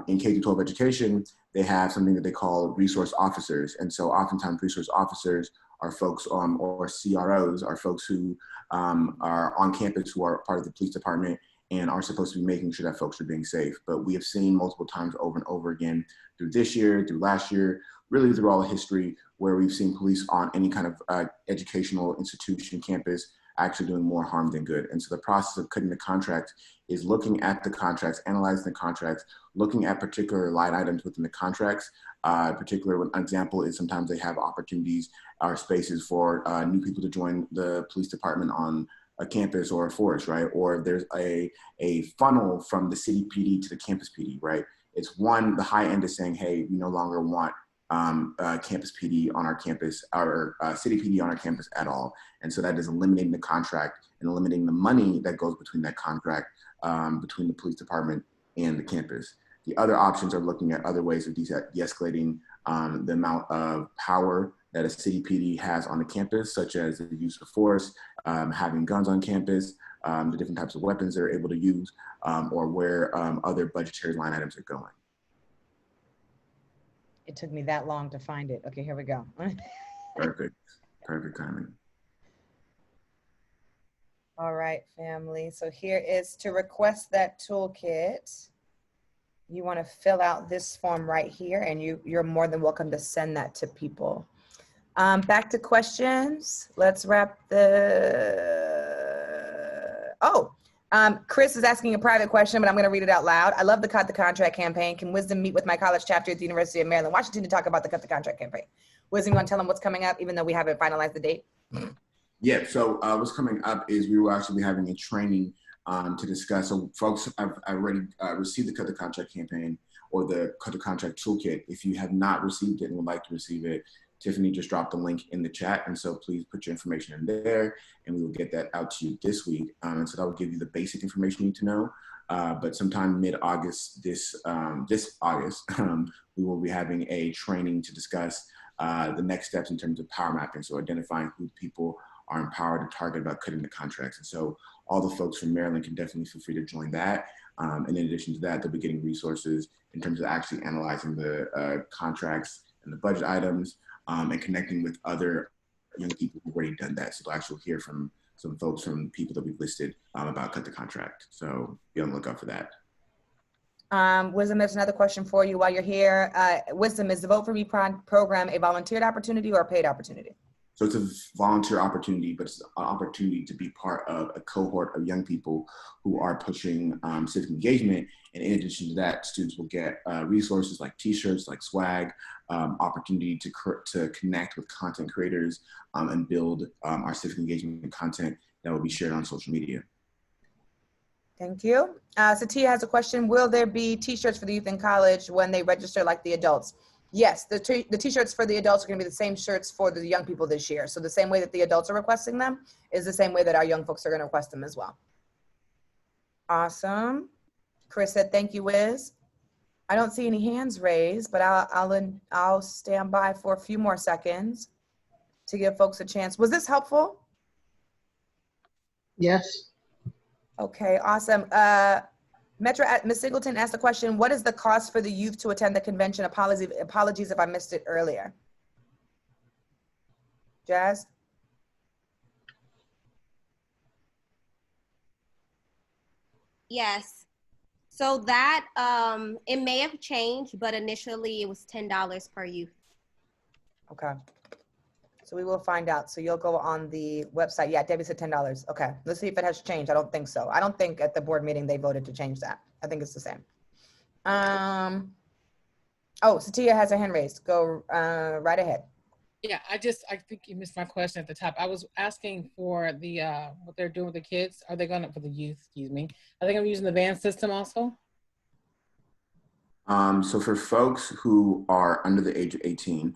S15: In K-12 education, they have something that they call resource officers. And so oftentimes resource officers are folks, or CROs are folks who are on campus who are part of the police department and are supposed to be making sure that folks are being safe. But we have seen multiple times over and over again through this year, through last year, really through all the history where we've seen police on any kind of educational institution, campus, actually doing more harm than good. And so the process of cutting the contract is looking at the contracts, analyzing the contracts, looking at particular line items within the contracts. Particular an example is sometimes they have opportunities or spaces for new people to join the police department on a campus or a force, right? Or there's a funnel from the city PD to the campus PD, right? It's the high end is saying, hey, we no longer want campus PD on our campus, or city PD on our campus at all. And so that is eliminating the contract and eliminating the money that goes between that contract between the police department and the campus. The other options are looking at other ways of de-escalating the amount of power that a city PD has on the campus, such as the use of force, having guns on campus, the different types of weapons they're able to use, or where other budgetary line items are going.
S1: It took me that long to find it. Okay, here we go.
S15: Perfect timing.
S1: All right, family. So here is to request that toolkit. You want to fill out this form right here, and you're more than welcome to send that to people. Back to questions. Let's wrap Chris is asking a private question, but I'm going to read it out loud. I love the Cut the Contract campaign. Can Wisdom meet with my college chapter at the University of Maryland, Washington to talk about the Cut the Contract campaign? Wisdom, you want to tell them what's coming up, even though we haven't finalized the date?
S15: Yeah, so what's coming up is we will actually be having a training to discuss. So folks have already received the Cut the Contract campaign or the Cut the Contract toolkit. If you have not received it and would like to receive it, Tiffany just dropped the link in the chat. And so please put your information in there and we will get that out to you this week. And so that will give you the basic information you need to know. But sometime mid-August, this August, we will be having a training to discuss the next steps in terms of power mapping. So identifying who people are empowered to target about cutting the contracts. And so all the folks from Maryland can definitely feel free to join that. And in addition to that, they'll be getting resources in terms of actually analyzing the contracts and the budget items, and connecting with other young people who've already done that. So they'll actually hear from some folks from people that we've listed about Cut the Contract. So be on the lookout for that.
S1: Wisdom, there's another question for you while you're here. Wisdom, is the Vote For Me program a volunteered opportunity or a paid opportunity?
S15: So it's a volunteer opportunity, but it's an opportunity to be part of a cohort of young people who are pushing civic engagement. And in addition to that, students will get resources like t-shirts, like swag, opportunity to connect with content creators and build our civic engagement content that will be shared on social media.
S1: Thank you. Satia has a question. Will there be t-shirts for the youth in college when they register like the adults? Yes, the t-shirts for the adults are going to be the same shirts for the young people this year. So the same way that the adults are requesting them is the same way that our young folks are going to request them as well. Awesome. Chris said, thank you, Wiz. I don't see any hands raised, but I'll stand by for a few more seconds to give folks a chance. Was this helpful?
S16: Yes.
S1: Okay, awesome. Ms. Singleton asked the question, what is the cost for the youth to attend the convention? Apologies if I missed it earlier. Jazz?
S13: Yes. So that, it may have changed, but initially it was $10 per youth.
S1: Okay. So we will find out. So you'll go on the website. Yeah, Debbie said $10. Okay, let's see if it has changed. I don't think so. I don't think at the board meeting they voted to change that. I think it's the same. Oh, Satia has her hand raised. Go right ahead.
S12: Yeah, I think you missed my question at the top. I was asking for the what they're doing with the kids. Are they going to, for the youth, excuse me, are they going to be using the van system also?
S15: So for folks who are under the age of 18,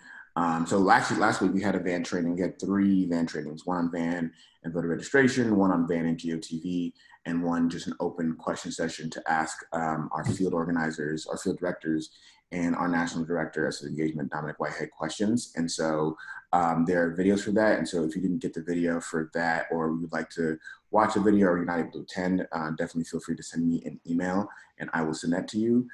S15: so actually last week we had a van training. We had 3 van trainings, one on van and voter registration, one on van and GOTV, and one just an open question session to ask our field organizers, our field directors, and our national director of engagement, Dominic Whitehead, questions. And so there are videos for that. And so if you didn't get the video for that, or you would like to watch a video or you're not able to attend, definitely feel free to send me an email and I will send that to you.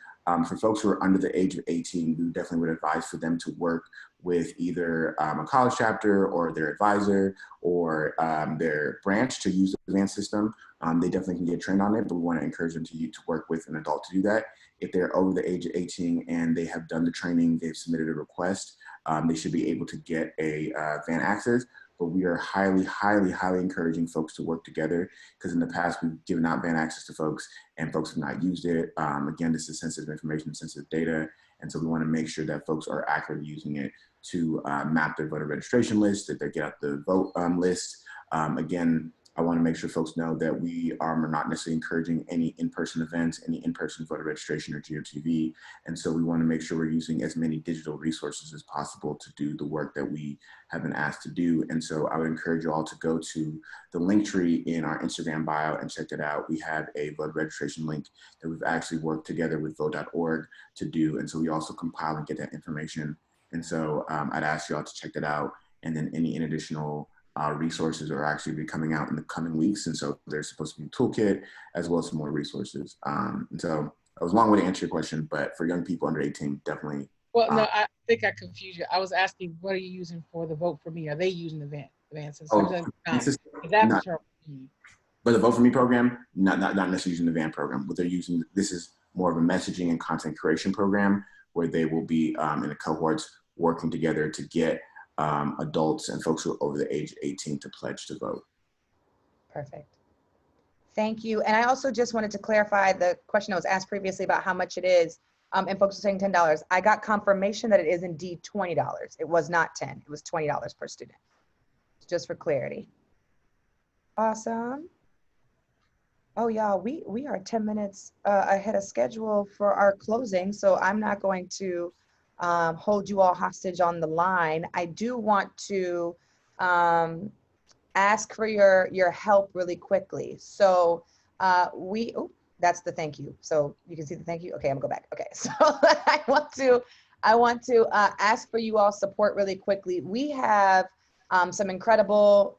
S15: For folks who are under the age of 18, we definitely would advise for them to work with either a college chapter or their advisor or their branch to use the van system. They definitely can get trained on it, but we want to encourage them to work with an adult to do that. If they're over the age of 18 and they have done the training, they've submitted a request, they should be able to get a van access. But we are highly, highly, highly encouraging folks to work together, because in the past we've given out van access to folks and folks have not used it. Again, this is sensitive information, sensitive data. And so we want to make sure that folks are accurately using it to map their voter registration list, that they get out the vote list. Again, I want to make sure folks know that we are not necessarily encouraging any in-person events, any in-person voter registration or GOTV. And so we want to make sure we're using as many digital resources as possible to do the work that we have been asked to do. And so I would encourage you all to go to the link tree in our Instagram bio and check it out. We have a voter registration link that we've actually worked together with vote.org to do. And so we also compile and get that information. And so I'd ask you all to check that out. And then any additional resources are actually be coming out in the coming weeks. And so there's supposed to be a toolkit as well as some more resources. And so it was a long way to answer your question, but for young people under 18, definitely.
S12: Well, no, I think I confused you. I was asking, what are you using for the Vote For Me? Are they using the van system?
S15: But the Vote For Me program, not necessarily using the van program. What they're using, this is more of a messaging and content creation program where they will be in a cohorts working together to get adults and folks who are over the age of 18 to pledge to vote.
S1: Perfect. Thank you. And I also just wanted to clarify the question that was asked previously about how much it is. And folks are saying $10. I got confirmation that it is indeed $20. It was not 10, it was $20 per student, just for clarity. Awesome. Oh, y'all, we are 10 minutes ahead of schedule for our closing. So I'm not going to hold you all hostage on the line. I do want to ask for your help really quickly. So that's the thank you. So you can see the thank you. Okay, I'm gonna go back. Okay, so I want to ask for you all support really quickly. We have some incredible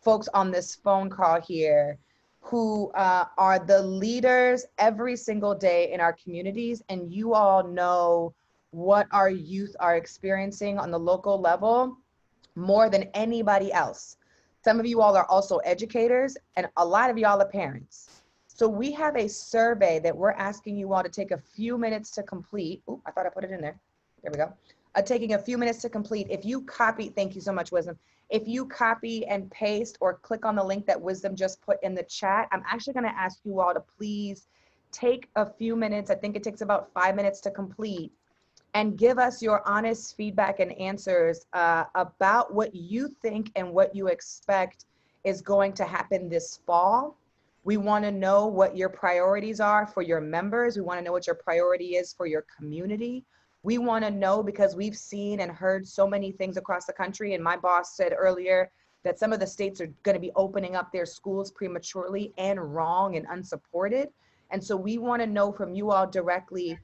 S1: folks on this phone call here who are the leaders every single day in our communities, and you all know what our youth are experiencing on the local level more than anybody else. Some of you all are also educators, and a lot of y'all are parents. So we have a survey that we're asking you all to take a few minutes to complete. Oh, I thought I put it in there. There we go. taking a few minutes to complete. If you copy, thank you so much, Wisdom. If you copy and paste or click on the link that Wisdom just put in the chat, I'm actually going to ask you all to please take a few minutes. I think it takes about 5 minutes to complete, and give us your honest feedback and answers about what you think and what you expect is going to happen this fall. We want to know what your priorities are for your members. We want to know what your priority is for your community. We want to know, because we've seen and heard so many things across the country. And my boss said earlier that some of the states are going to be opening up their schools prematurely and wrong and unsupported. And so we want to know from you all directly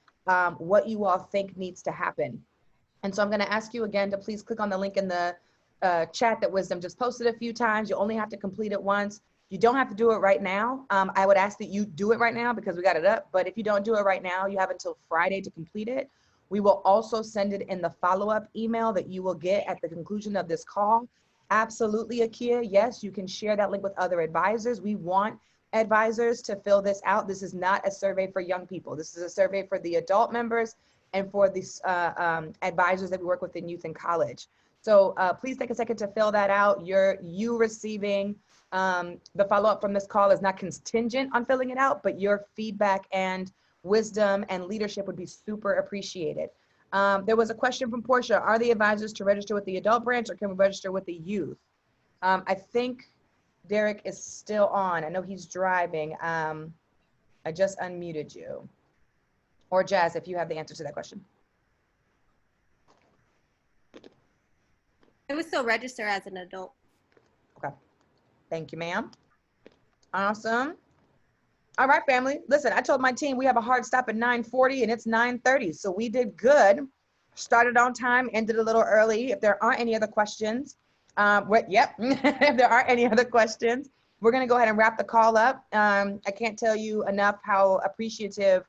S1: what you all think needs to happen. And so I'm going to ask you again to please click on the link in the chat that Wisdom just posted a few times. You only have to complete it once. You don't have to do it right now. I would ask that you do it right now because we got it up. But if you don't do it right now, you have until Friday to complete it. We will also send it in the follow-up email that you will get at the conclusion of this call. Absolutely, Akia. Yes, you can share that link with other advisors. We want advisors to fill this out. This is not a survey for young people. This is a survey for the adult members and for these advisors that we work with in youth and college. So please take a second to fill that out. You receiving the follow-up from this call is not contingent on filling it out, but your feedback and wisdom and leadership would be super appreciated. There was a question from Portia. Are the advisors to register with the adult branch or can we register with the youth? I think Derrick is still on. I know he's driving. I just unmuted you. Or Jazz, if you have the answer to that question.
S13: It would still register as an adult.
S1: Okay. Thank you, ma'am. Awesome. All right, family. Listen, I told my team we have a hard stop at 9:40 and it's 9:30. So we did good. Started on time, ended a little early. If there aren't any other questions, if there aren't any other questions, we're going to go ahead and wrap the call up. I can't tell you enough how appreciative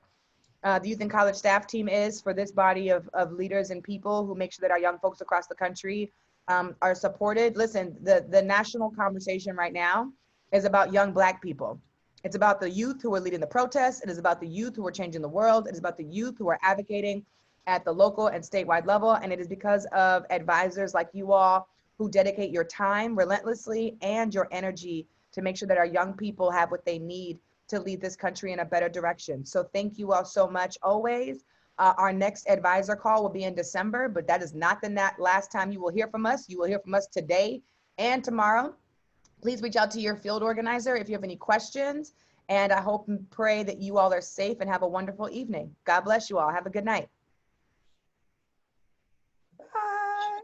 S1: the youth and college staff team is for this body of leaders and people who make sure that our young folks across the country are supported. Listen, the national conversation right now is about young Black people. It's about the youth who are leading the protests. It is about the youth who are changing the world. It is about the youth who are advocating at the local and statewide level. And it is because of advisors like you all who dedicate your time relentlessly and your energy to make sure that our young people have what they need to lead this country in a better direction. So thank you all so much always. Our next advisor call will be in December, but that is not the last time you will hear from us. You will hear from us today and tomorrow. Please reach out to your field organizer if you have any questions. And I hope and pray that you all are safe and have a wonderful evening. God bless you all. Have a good night. Bye.